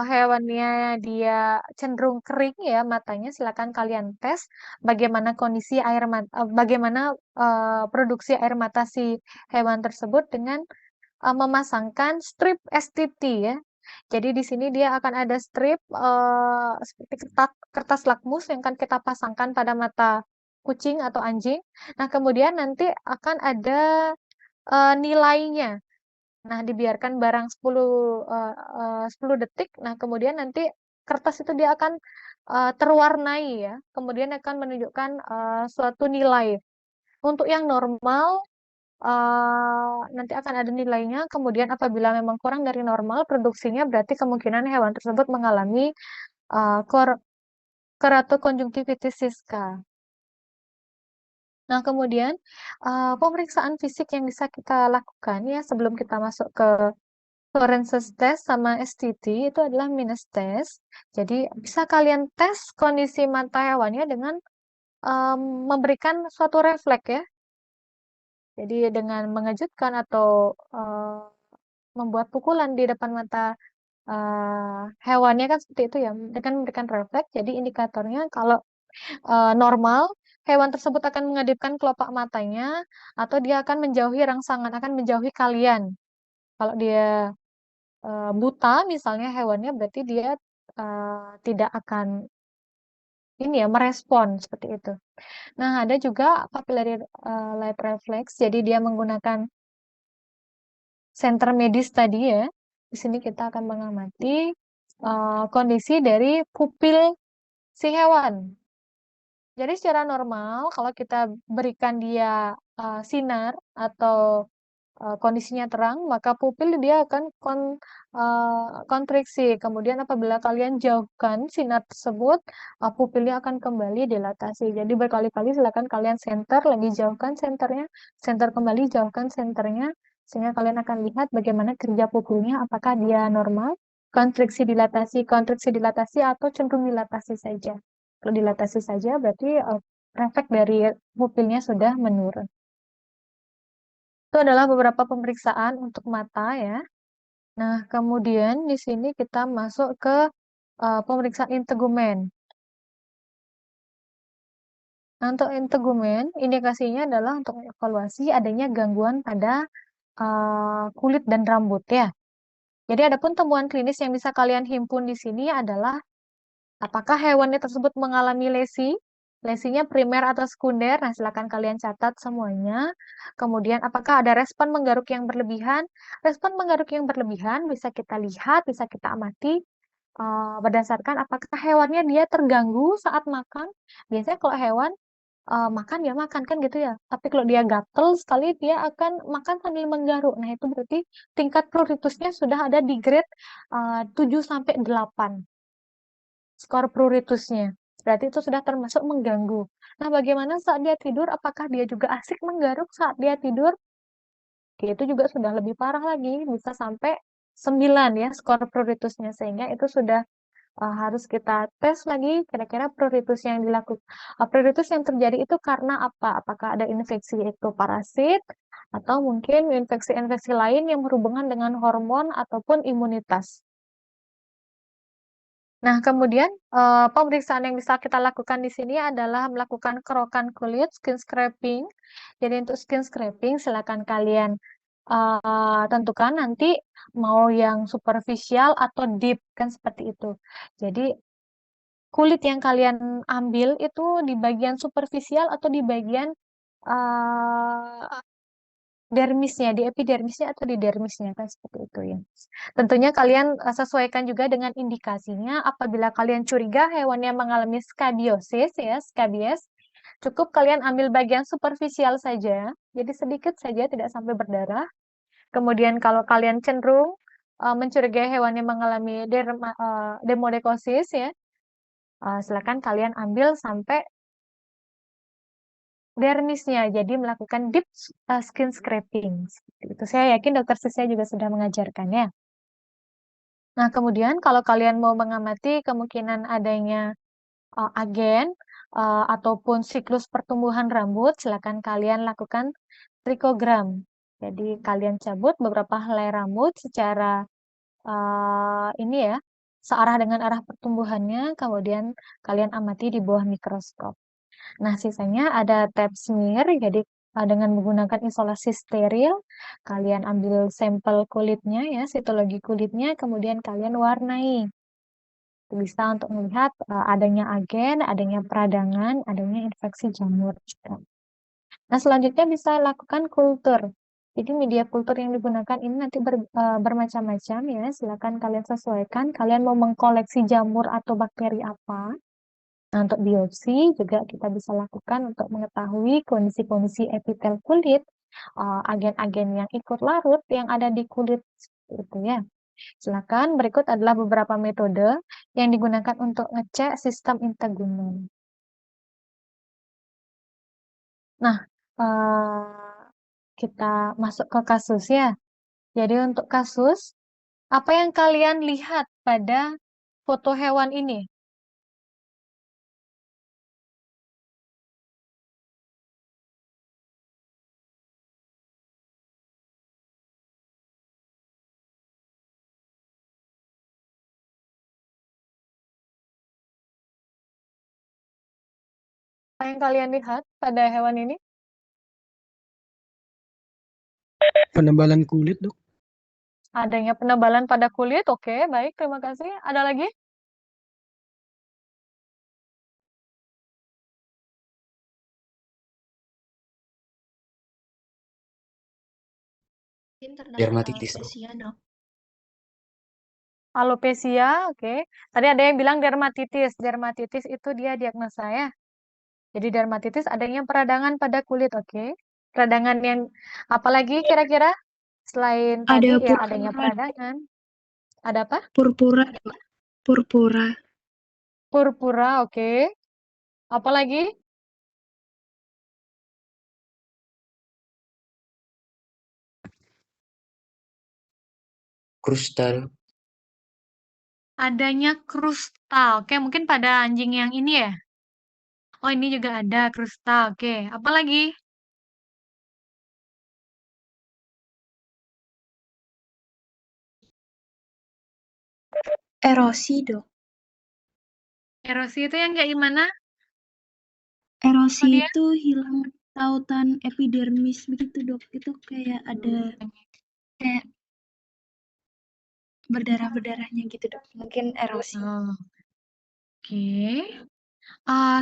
hewannya dia cenderung kering ya matanya, silakan kalian tes bagaimana kondisi air mata, bagaimana produksi air mata si hewan tersebut dengan memasangkan strip STT ya. Jadi di sini dia akan ada strip seperti kertas lakmus yang akan kita pasangkan pada mata kucing atau anjing. Nah, kemudian nanti akan ada nilainya. Nah, dibiarkan barang 10 detik. Nah, kemudian nanti kertas itu dia akan terwarnai ya. Kemudian akan menunjukkan suatu nilai. Untuk yang normal nanti akan ada nilainya. Kemudian apabila memang kurang dari normal produksinya, berarti kemungkinan hewan tersebut mengalami keratokonjungtivitis siska. Nah, kemudian pemeriksaan fisik yang bisa kita lakukan ya sebelum kita masuk ke Forensic test sama STT itu adalah minus test. Jadi bisa kalian tes kondisi mata hewannya dengan memberikan suatu refleks ya. Jadi dengan mengejutkan atau membuat pukulan di depan mata hewannya kan seperti itu ya, dengan memberikan refleks. Jadi indikatornya kalau normal, hewan tersebut akan mengedipkan kelopak matanya atau dia akan menjauhi rangsangan, akan menjauhi kalian. Kalau dia buta misalnya hewannya, berarti dia tidak akan ini ya merespon seperti itu. Nah, ada juga papillary light reflex, jadi dia menggunakan senter medis tadi ya. Di sini kita akan mengamati kondisi dari pupil si hewan. Jadi secara normal kalau kita berikan dia sinar atau kondisinya terang, maka pupil dia akan kontriksi. Kemudian apabila kalian jauhkan sinar tersebut, pupilnya akan kembali dilatasi. Jadi berkali-kali silakan kalian center, lagi jauhkan senternya, center kembali, jauhkan senternya, sehingga kalian akan lihat bagaimana kerja pupilnya, apakah dia normal, kontriksi dilatasi, atau cenderung dilatasi saja. Kalau dilatasi saja, berarti efek dari pupilnya sudah menurun. Itu adalah beberapa pemeriksaan untuk mata ya. Nah, kemudian di sini kita masuk ke pemeriksaan integumen. Nah, untuk integumen, indikasinya adalah untuk evaluasi adanya gangguan pada kulit dan rambut ya. Jadi adapun temuan klinis yang bisa kalian himpun di sini adalah apakah hewannya tersebut mengalami lesi? Lesinya primer atau sekunder? Nah, silakan kalian catat semuanya. Kemudian, apakah ada respon menggaruk yang berlebihan? Respon menggaruk yang berlebihan bisa kita lihat, bisa kita amati berdasarkan apakah hewannya dia terganggu saat makan. Biasanya kalau hewan makan ya makan kan gitu ya. Tapi kalau dia gatel sekali dia akan makan sambil menggaruk. Nah, itu berarti tingkat pruritusnya sudah ada di grade 7-8. Skor pruritusnya. Berarti itu sudah termasuk mengganggu. Nah, bagaimana saat dia tidur? Apakah dia juga asik menggaruk saat dia tidur? Itu juga sudah lebih parah lagi, bisa sampai 9 ya skor pruritusnya. Sehingga itu sudah harus kita tes lagi kira-kira pruritus yang dilakukan. Pruritus yang terjadi itu karena apa? Apakah ada infeksi ektoparasit atau mungkin infeksi-infeksi lain yang berhubungan dengan hormon ataupun imunitas. Nah, kemudian pemeriksaan yang bisa kita lakukan di sini adalah melakukan kerokan kulit, skin scraping. Jadi untuk skin scraping, silakan kalian tentukan nanti mau yang superficial atau deep, kan seperti itu. Jadi kulit yang kalian ambil itu di bagian superficial atau di bagian dermisnya, di epidermisnya atau di dermisnya, kan seperti itu ya. Tentunya kalian sesuaikan juga dengan indikasinya. Apabila kalian curiga hewannya mengalami skabiosis ya, skabies, cukup kalian ambil bagian superficial saja, jadi sedikit saja, tidak sampai berdarah. Kemudian kalau kalian cenderung mencurigai hewannya mengalami demodekosis ya, silakan kalian ambil sampai dermisnya, jadi melakukan deep skin scraping. Itu saya yakin dokter Sisya juga sudah mengajarkannya. Nah, kemudian kalau kalian mau mengamati kemungkinan adanya agen ataupun siklus pertumbuhan rambut, silakan kalian lakukan trikogram. Jadi kalian cabut beberapa helai rambut secara ini ya, searah dengan arah pertumbuhannya, kemudian kalian amati di bawah mikroskop. Nah, sisanya ada tab smear, jadi dengan menggunakan isolasi steril, kalian ambil sampel kulitnya ya, sitologi kulitnya, kemudian kalian warnai. Bisa untuk melihat adanya agen, adanya peradangan, adanya infeksi jamur juga. Nah, selanjutnya bisa lakukan kultur. Jadi media kultur yang digunakan ini nanti bermacam-macam ya. Silakan kalian sesuaikan. Kalian mau mengkoleksi jamur atau bakteri apa. Nah, untuk biopsi juga kita bisa lakukan untuk mengetahui kondisi-kondisi epitel kulit, agen-agen yang ikut larut yang ada di kulit itu ya. Silakan, berikut adalah beberapa metode yang digunakan untuk ngecek sistem integumen. Nah, kita masuk ke kasus ya. Jadi untuk kasus, apa yang kalian lihat pada foto hewan ini? Apa yang kalian lihat pada hewan ini? Penebalan kulit, Dok. Adanya penebalan pada kulit, oke, baik, terima kasih. Ada lagi? Mungkin terdapat Dermatitis, Dok. alopecia, Dok. Alopecia, oke. Tadi ada yang bilang dermatitis. Dermatitis itu dia diagnosa ya. Jadi dermatitis adanya peradangan pada kulit, oke. Peradangan yang apalagi kira-kira selain tadi Ada ya adanya purpura, peradangan. Ada apa? purpura, purpura. Purpura, oke. Apalagi? Krusta, Dok. Adanya krusta, oke. Mungkin pada anjing yang ini ya. Oh, ini juga ada krusta, oke. Apalagi? Erosi, Dok. Erosi itu yang kayak gimana? Erosi Claudia? itu hilang tautan epidermis begitu, Dok. Itu kayak ada kayak berdarah-berdarahnya gitu, Dok. Mungkin erosi. Oh, oke.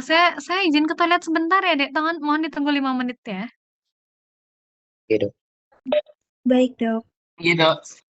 Saya izin ke toilet sebentar ya, Dek. Mohon ditunggu 5 menit ya. Oke, Dok. Baik, Dok. Iya, Dok.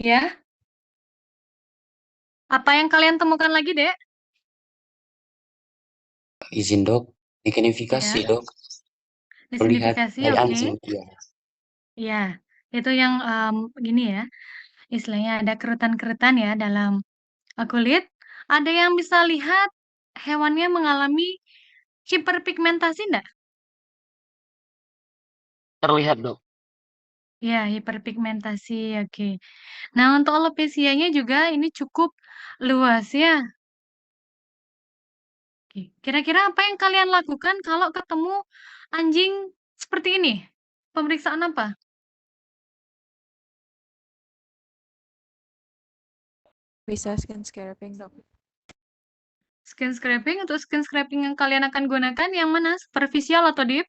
Ya, apa yang kalian temukan lagi, Dek? Izin dok, dignifikasi Ya, dok, terlihat disignifikasi, dari oke. anjing. Ya. Ya, itu yang gini ya, istilahnya ada kerutan-kerutan ya dalam kulit. Ada yang bisa lihat hewannya mengalami hiperpigmentasi enggak? Terlihat dok. Ya, hiperpigmentasi, oke. Nah, untuk alopesianya juga ini cukup luas ya. Oke. Kira-kira apa yang kalian lakukan kalau ketemu anjing seperti ini? Pemeriksaan apa? Bisa skin scraping dok. Skin scraping. Untuk skin scraping yang kalian akan gunakan yang mana? Superficial atau deep?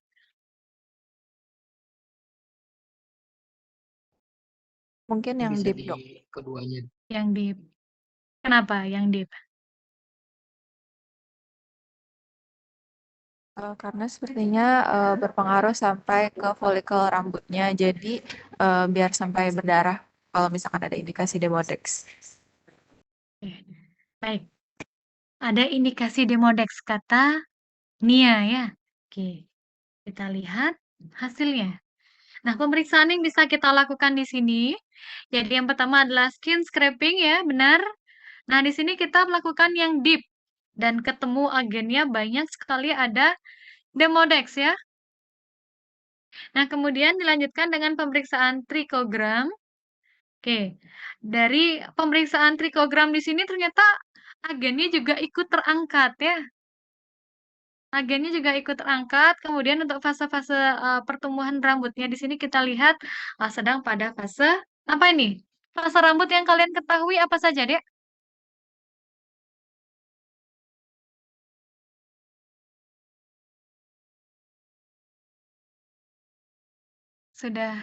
Mungkin yang Bisa deep di dok. keduanya. Yang deep. Kenapa yang deep? Karena sepertinya berpengaruh sampai ke folikel rambutnya. Jadi biar sampai berdarah kalau misalkan ada indikasi Demodex. Oke. Baik. Ada indikasi Demodex kata Nia ya. Oke. Kita lihat hasilnya. Nah, pemeriksaan yang bisa kita lakukan di sini. Jadi yang pertama adalah skin scraping ya, benar. Nah, di sini kita melakukan yang deep dan ketemu agennya banyak sekali ada Demodex ya. Nah, kemudian dilanjutkan dengan pemeriksaan trikogram. Oke. Dari pemeriksaan trikogram di sini ternyata agennya juga ikut terangkat ya. Agennya juga ikut terangkat. Kemudian untuk fase-fase pertumbuhan rambutnya di sini kita lihat sedang pada fase apa ini? Fase rambut yang kalian ketahui apa saja, Dek? Sudah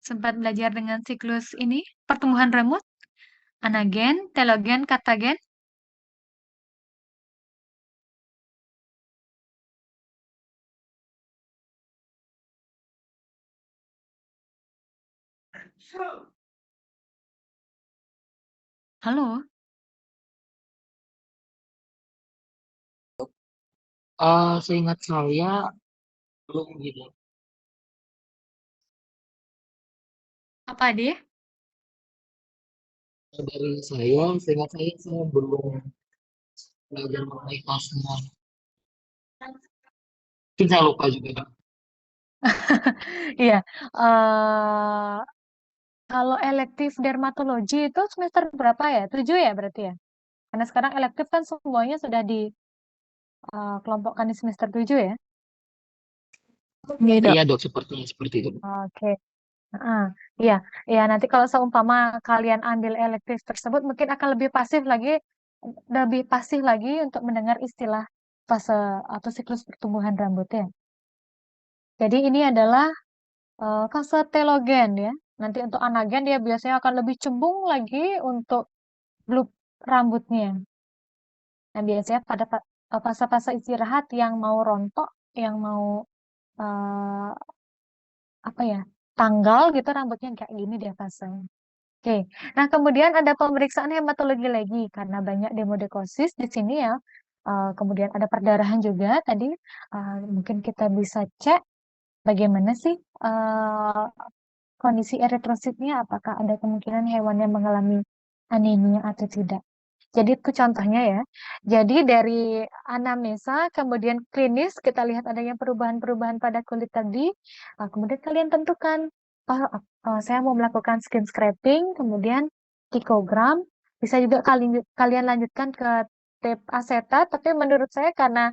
sempat belajar dengan siklus ini, pertumbuhan rambut, anagen, telogen, katagen. Halo? Seingat saya belum gitu. Apa, Dek? Dari saya, seingat saya belum belajar mengenai kelasnya. Mungkin saya lupa juga dok. Iya. eh kalau elektif dermatologi itu semester berapa ya? 7 ya berarti ya? Karena sekarang elektif kan semuanya sudah dikelompokkan di semester 7 ya? Iya dok. Iya dok, sepertinya seperti itu. Oke. Heeh. Iya, iya nanti kalau seumpama kalian ambil elektif tersebut mungkin akan lebih pasif lagi untuk mendengar istilah fase atau siklus pertumbuhan rambut ya. Jadi ini adalah fase telogen ya. Nanti untuk anagen dia biasanya akan lebih cembung lagi untuk loop rambutnya. Nah, biasanya pada fase-fase istirahat yang mau rontok, yang mau eh, apa ya, tanggal gitu rambutnya kayak gini dia fase. Oke, nah kemudian ada pemeriksaan hematologi lagi karena banyak demodekosis di sini ya. Kemudian ada perdarahan juga tadi. Mungkin kita bisa cek bagaimana sih kondisi eritrositnya, apakah ada kemungkinan hewan yang mengalami anemia atau tidak. Jadi itu contohnya ya. Jadi dari anamnesa, kemudian klinis, kita lihat adanya perubahan-perubahan pada kulit tadi. Kemudian kalian tentukan, oh, saya mau melakukan skin scraping, kemudian pikogram. Bisa juga kalian lanjutkan ke tape asetat, tapi menurut saya karena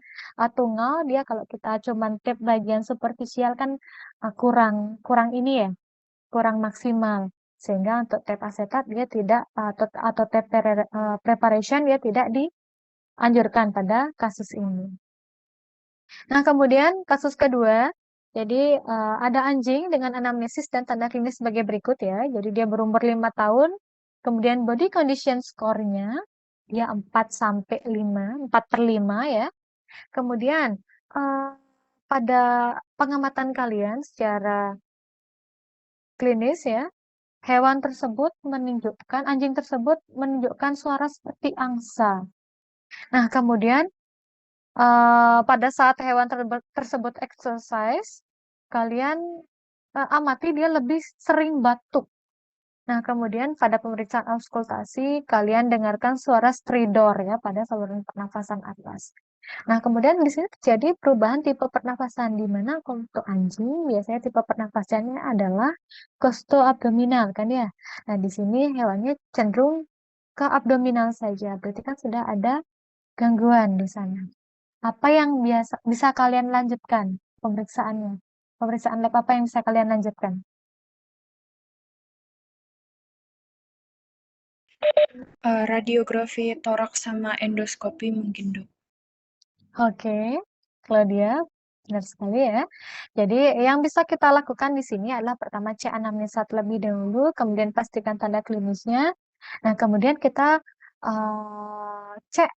tunggal, dia kalau kita cuman tape bagian superficial kan kurang kurang ini ya, kurang maksimal. Sehingga untuk tape asetat dia tidak atau tape preparation dia tidak dianjurkan pada kasus ini. Nah, kemudian kasus kedua, jadi ada anjing dengan anamnesis dan tanda klinis sebagai berikut ya. Jadi dia berumur 5 tahun, kemudian body condition score-nya dia 4 sampai 5, 4 per 5 ya. Kemudian pada pengamatan kalian secara klinis ya, hewan tersebut anjing tersebut menunjukkan suara seperti angsa. Nah, kemudian pada saat hewan tersebut exercise, kalian amati dia lebih sering batuk. Nah, kemudian pada pemeriksaan auskultasi, kalian dengarkan suara stridor ya pada saluran pernafasan atas. Nah, kemudian di sini terjadi perubahan tipe pernafasan, di mana untuk anjing biasanya tipe pernafasannya adalah costoabdominal kan ya. Nah, di sini hewannya cenderung ke abdominal saja, berarti kan sudah ada gangguan di sana. Apa yang bisa kalian lanjutkan pemeriksaannya? Pemeriksaan lab apa yang bisa kalian lanjutkan? Radiografi toraks sama endoskopi mungkin, Dok. Oke, Claudia, benar sekali ya. Jadi yang bisa kita lakukan di sini adalah pertama cek anamnesa terlebih dahulu, kemudian pastikan tanda klinisnya. Nah, kemudian kita cek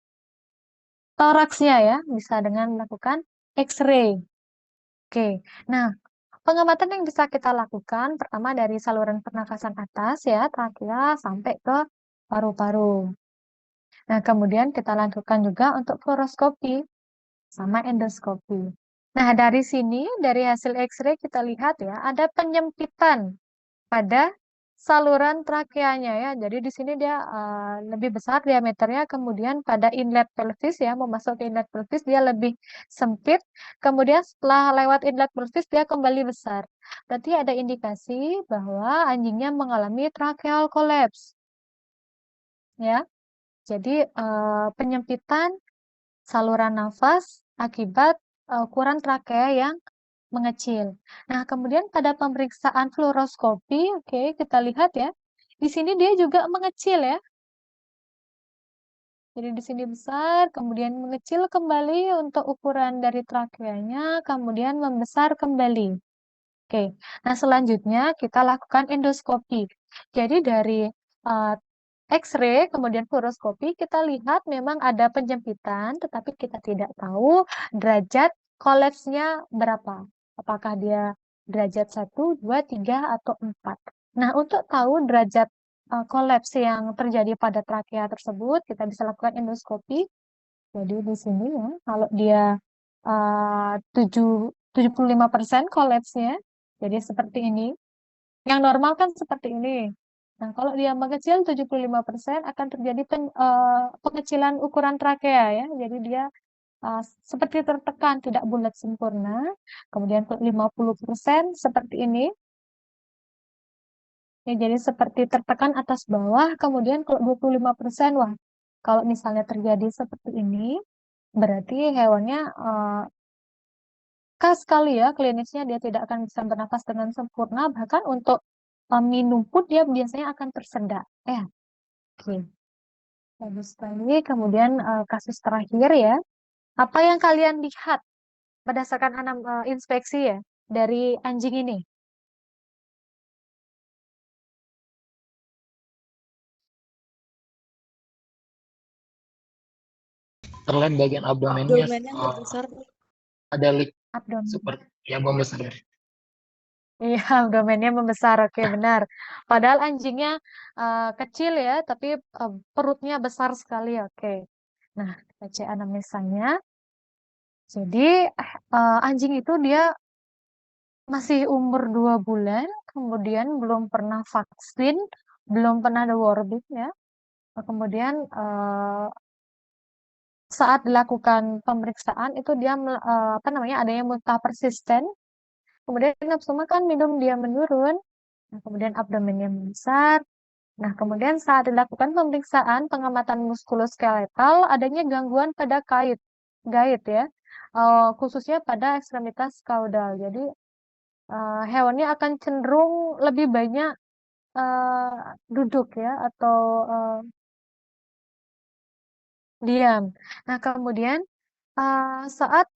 toraksnya ya, bisa dengan melakukan X-ray. Oke, nah pengamatan yang bisa kita lakukan pertama dari saluran pernafasan atas ya, trachea sampai ke paru-paru. Nah, kemudian kita lakukan juga untuk fluoroskopi sama endoskopi. Nah, dari sini, dari hasil X-ray kita lihat ya, ada penyempitan pada saluran trakeanya ya. Jadi di sini dia lebih besar diameternya, kemudian pada inlet pelvis ya, mau masuk ke inlet pelvis dia lebih sempit, kemudian setelah lewat inlet pelvis dia kembali besar. Berarti ada indikasi bahwa anjingnya mengalami tracheal collapse. Ya. Jadi penyempitan saluran nafas akibat ukuran trakea yang mengecil. Nah, kemudian pada pemeriksaan fluoroskopi, oke, kita lihat ya. Di sini dia juga mengecil ya. Jadi di sini besar, kemudian mengecil kembali untuk ukuran dari trakeanya, kemudian membesar kembali. Oke. Nah, selanjutnya kita lakukan endoskopi. Jadi dari X-ray, kemudian fluoroskopi, kita lihat memang ada penyempitan, tetapi kita tidak tahu derajat kolapsnya berapa. Apakah dia derajat 1, 2, 3, atau 4. Nah, untuk tahu derajat kolaps yang terjadi pada trakea tersebut, kita bisa lakukan endoskopi. Jadi di sini ya, kalau dia 75% kolapsnya, jadi seperti ini. Yang normal kan seperti ini. Nah, kalau dia mengecil 75% akan terjadi pengecilan ukuran trakea ya. Jadi dia seperti tertekan, tidak bulat sempurna. Kemudian 50% seperti ini. Ya, jadi seperti tertekan atas bawah. Kemudian kalau 25%, wah, kalau misalnya terjadi seperti ini, berarti hewannya khas sekali ya klinisnya, dia tidak akan bisa bernafas dengan sempurna, bahkan untuk minum pun dia biasanya akan tersendak. Oke. Bagus sekali. Kemudian kasus terakhir ya, apa yang kalian lihat berdasarkan inspeksi ya dari anjing ini? Terlihat bagian abdomennya terbesar. ada leak Abdomen. seperti ya membesar. Iya, abdomennya membesar. Oke, benar. Padahal anjingnya kecil ya, tapi perutnya besar sekali. Oke. Nah, kita cek anamnesanya. Jadi anjing itu dia masih umur 2 bulan, kemudian belum pernah vaksin, belum pernah ada warbird ya. Kemudian saat dilakukan pemeriksaan itu dia adanya muntah persisten, kemudian nafsu makan minum dia menurun, nah, kemudian abdomennya membesar. Nah, kemudian saat dilakukan pemeriksaan pengamatan muskuloskeletal adanya gangguan pada gait ya, khususnya pada ekstremitas kaudal. Jadi hewannya akan cenderung lebih banyak duduk ya atau diam. Nah, kemudian saat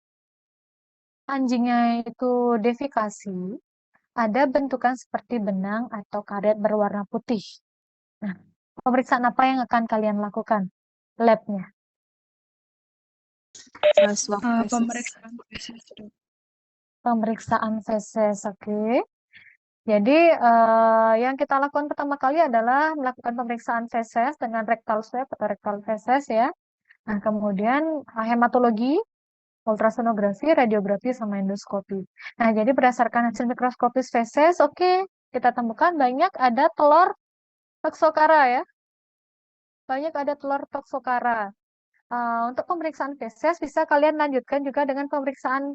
anjingnya itu defikasi, ada bentukan seperti benang atau karet berwarna putih. Nah, pemeriksaan apa yang akan kalian lakukan? Labnya. Swab feces. Pemeriksaan feses, Dok. Pemeriksaan feses, oke. Jadi yang kita lakukan pertama kali adalah melakukan pemeriksaan feses dengan rectal swab atau rectal feses ya. Nah, kemudian hematologi, ultrasonografi, radiografi, sama endoskopi. Nah, jadi berdasarkan hasil mikroskopis feses, oke, kita temukan banyak ada telur toksokara ya. Banyak ada telur toksokara. Untuk pemeriksaan feses bisa kalian lanjutkan juga dengan pemeriksaan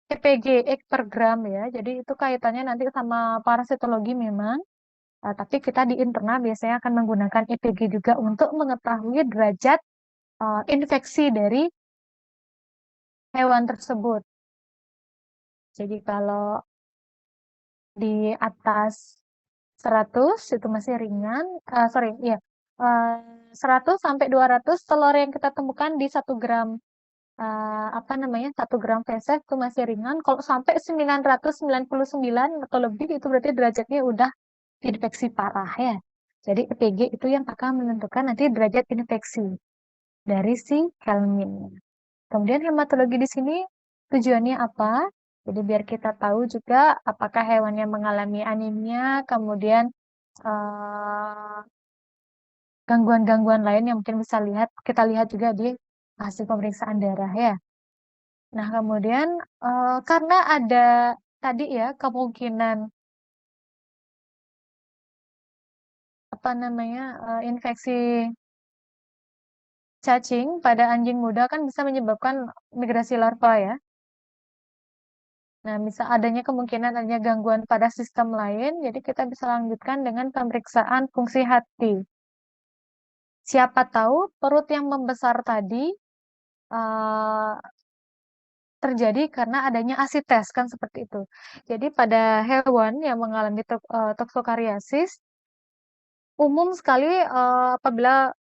EPG, egg per gram ya. Jadi itu kaitannya nanti sama parasitologi memang. Tapi kita di internal biasanya akan menggunakan EPG juga untuk mengetahui derajat infeksi dari hewan tersebut. Jadi kalau di atas 100 itu masih ringan, sorry, iya, 100 sampai 200 telur yang kita temukan di 1 gram 1 gram feses itu masih ringan. Kalau sampai 999 atau lebih itu berarti derajatnya udah infeksi parah ya. Jadi EPG itu yang akan menentukan nanti derajat infeksi dari si helmin. Kemudian hematologi di sini tujuannya apa? Jadi biar kita tahu juga apakah hewannya mengalami anemia, kemudian gangguan-gangguan lain yang mungkin bisa kita lihat juga di hasil pemeriksaan darah ya. Nah, kemudian karena ada tadi ya kemungkinan infeksi cacing pada anjing muda kan bisa menyebabkan migrasi larva ya. Nah, bisa adanya kemungkinan adanya gangguan pada sistem lain, jadi kita bisa lanjutkan dengan pemeriksaan fungsi hati. Siapa tahu perut yang membesar tadi terjadi karena adanya asites kan seperti itu. Jadi pada hewan yang mengalami toksokariasis, umum sekali apabila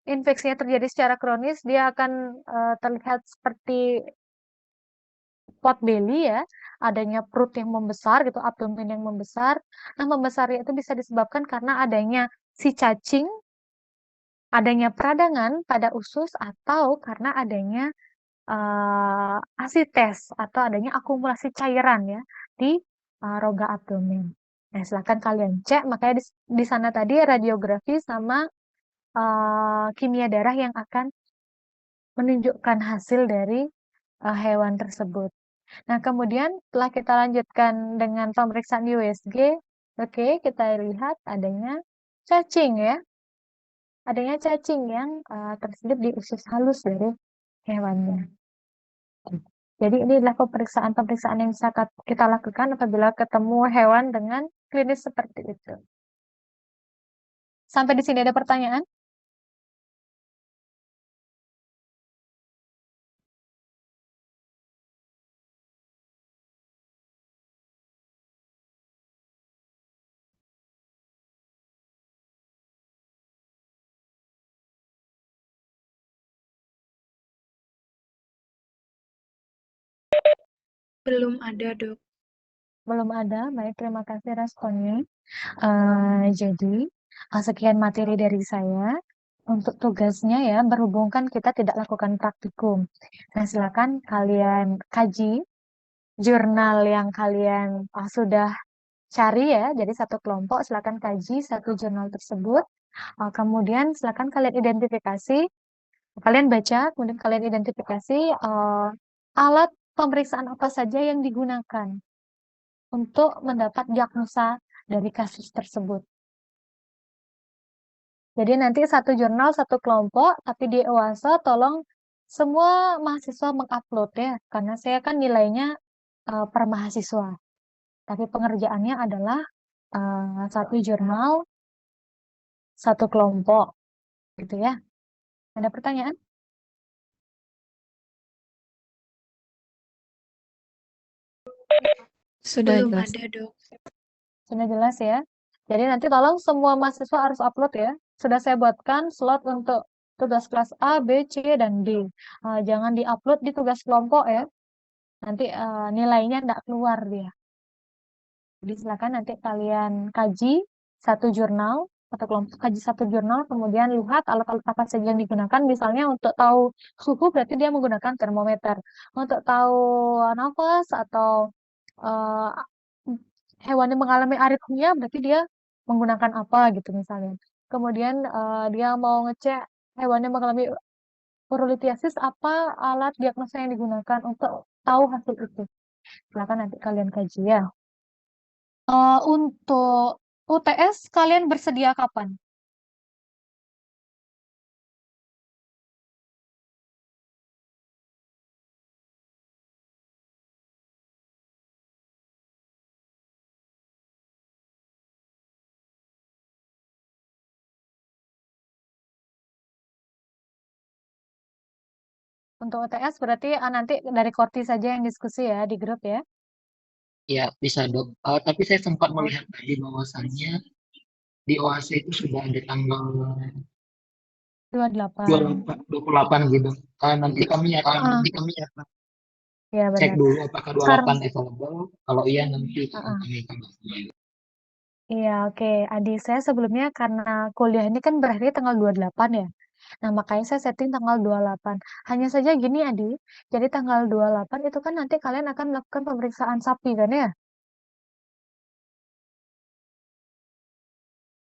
infeksinya terjadi secara kronis, dia akan terlihat seperti pot belly ya, adanya perut yang membesar gitu, abdomen yang membesar. Nah, membesarnya itu bisa disebabkan karena adanya si cacing, adanya peradangan pada usus, atau karena adanya asites atau adanya akumulasi cairan ya di rongga abdomen. Nah, silakan kalian cek. Makanya di sana tadi radiografi sama kimia darah yang akan menunjukkan hasil dari hewan tersebut. Nah, kemudian setelah kita lanjutkan dengan pemeriksaan USG, oke, kita lihat adanya cacing ya. Adanya cacing yang terselip di usus halus dari hewannya. Jadi ini adalah pemeriksaan-pemeriksaan yang bisa kita lakukan apabila ketemu hewan dengan klinis seperti itu. Sampai di sini ada pertanyaan? Belum ada, Dok. Belum ada. Baik, terima kasih responnya. Jadi, sekian materi dari saya. Untuk tugasnya ya, berhubung kan kita tidak lakukan praktikum. Nah, silakan kalian kaji jurnal yang kalian sudah cari ya. Jadi satu kelompok silakan kaji satu jurnal tersebut. Kemudian silakan kalian identifikasi, kalian baca, kemudian kalian identifikasi alat pemeriksaan apa saja yang digunakan untuk mendapat diagnosa dari kasus tersebut. Jadi nanti satu jurnal, satu kelompok, tapi di EWASA tolong semua mahasiswa mengupload ya, karena saya kan nilainya per mahasiswa. Tapi pengerjaannya adalah satu jurnal, satu kelompok, gitu ya. Ada pertanyaan? Sudah Belum jelas. ada, Dok. Sudah jelas ya. Jadi nanti tolong semua mahasiswa harus upload ya. Sudah saya buatkan slot untuk tugas kelas A, B, C, dan D. Jangan diupload di tugas kelompok ya. Nanti nilainya tidak keluar dia. Jadi silakan nanti kalian kaji satu jurnal, atau kelompok kaji satu jurnal, kemudian lihat alat-alat apa saja yang digunakan. Misalnya untuk tahu suhu berarti dia menggunakan termometer. Untuk tahu nafas atau hewannya mengalami aritmia, berarti dia menggunakan apa gitu misalnya. Kemudian dia mau ngecek hewannya mengalami urolithiasis, apa alat diagnosa yang digunakan untuk tahu hasil itu. Silakan nanti kalian kaji ya. Untuk UTS kalian bersedia kapan? Untuk UTS berarti nanti dari Korti saja yang diskusi ya di grup ya. Ya, bisa dok. Tapi saya sempat melihat tadi bahwasannya di OAC itu sudah ada tanggal 28. 28 gitu. Nanti kami akan Ya cek benar. dulu apakah 28 available. Kalau iya nanti kami tambah. Iya, oke. Adik saya sebelumnya karena kuliah ini kan berakhir tanggal 28 ya. Nah, makanya saya setting tanggal 28. Hanya saja gini, Adi. Jadi tanggal 28 itu kan nanti kalian akan melakukan pemeriksaan sapi kan ya?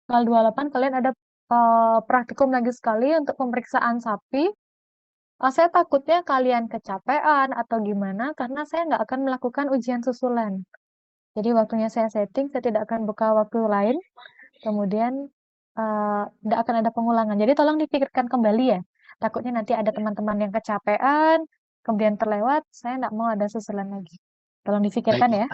Tanggal 28 kalian ada praktikum lagi sekali untuk pemeriksaan sapi. Saya takutnya kalian kecapean atau gimana karena saya nggak akan melakukan ujian susulan. Jadi waktunya saya setting, saya tidak akan buka waktu lain. Kemudian tidak akan ada pengulangan. Jadi tolong dipikirkan kembali ya. Takutnya nanti ada teman-teman yang kecapean, kemudian terlewat, saya tidak mau ada susulan lagi. Tolong dipikirkan ya.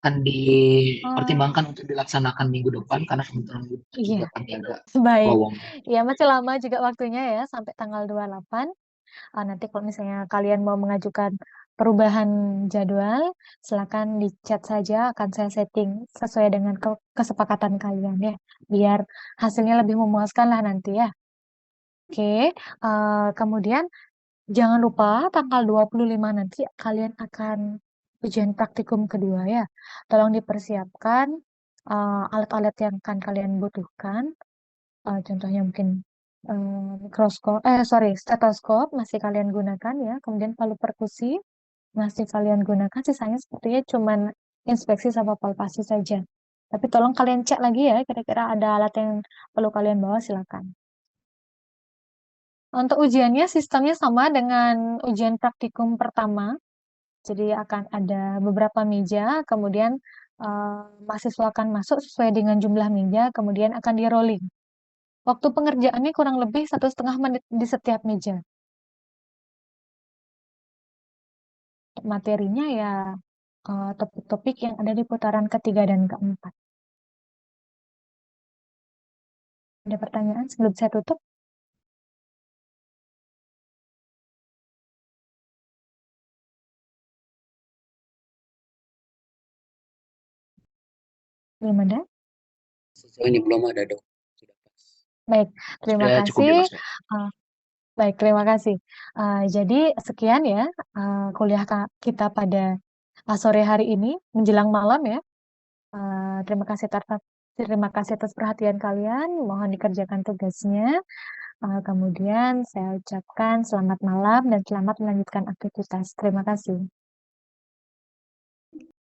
Akan dipertimbangkan untuk dilaksanakan minggu depan karena kebetulan Iya. kami agak Baik. lowong. Ya, masih lama juga waktunya ya, sampai tanggal 28. Nanti kalau misalnya kalian mau mengajukan perubahan jadwal, silakan di chat saja, akan saya setting sesuai dengan kesepakatan kalian ya, biar hasilnya lebih memuaskan lah nanti ya. Oke, kemudian jangan lupa tanggal 25 nanti kalian akan ujian praktikum kedua ya. Tolong dipersiapkan alat-alat yang akan kalian butuhkan. Contohnya mungkin stetoskop masih kalian gunakan ya. Kemudian palu perkusi masih kalian gunakan. Sisanya sepertinya cuman inspeksi sama palpasi saja. Tapi tolong kalian cek lagi ya, kira-kira ada alat yang perlu kalian bawa, silakan. Untuk ujiannya sistemnya sama dengan ujian praktikum pertama. Jadi akan ada beberapa meja, kemudian mahasiswa akan masuk sesuai dengan jumlah meja, kemudian akan di rolling. Waktu pengerjaannya kurang lebih 1,5 menit di setiap meja. Materinya ya topik-topik yang ada di putaran ketiga dan keempat. Ada pertanyaan sebelum saya tutup? Belum ada? Sejauh ini belum ada, Dok. Sudah pas. Baik, terima Sudah cukup kasih. bebas, Dok. Baik, terima kasih. Jadi sekian ya kuliah kita pada sore hari ini menjelang malam ya. Terima kasih atas perhatian kalian. Mohon dikerjakan tugasnya. Kemudian saya ucapkan selamat malam dan selamat melanjutkan aktivitas. Terima kasih.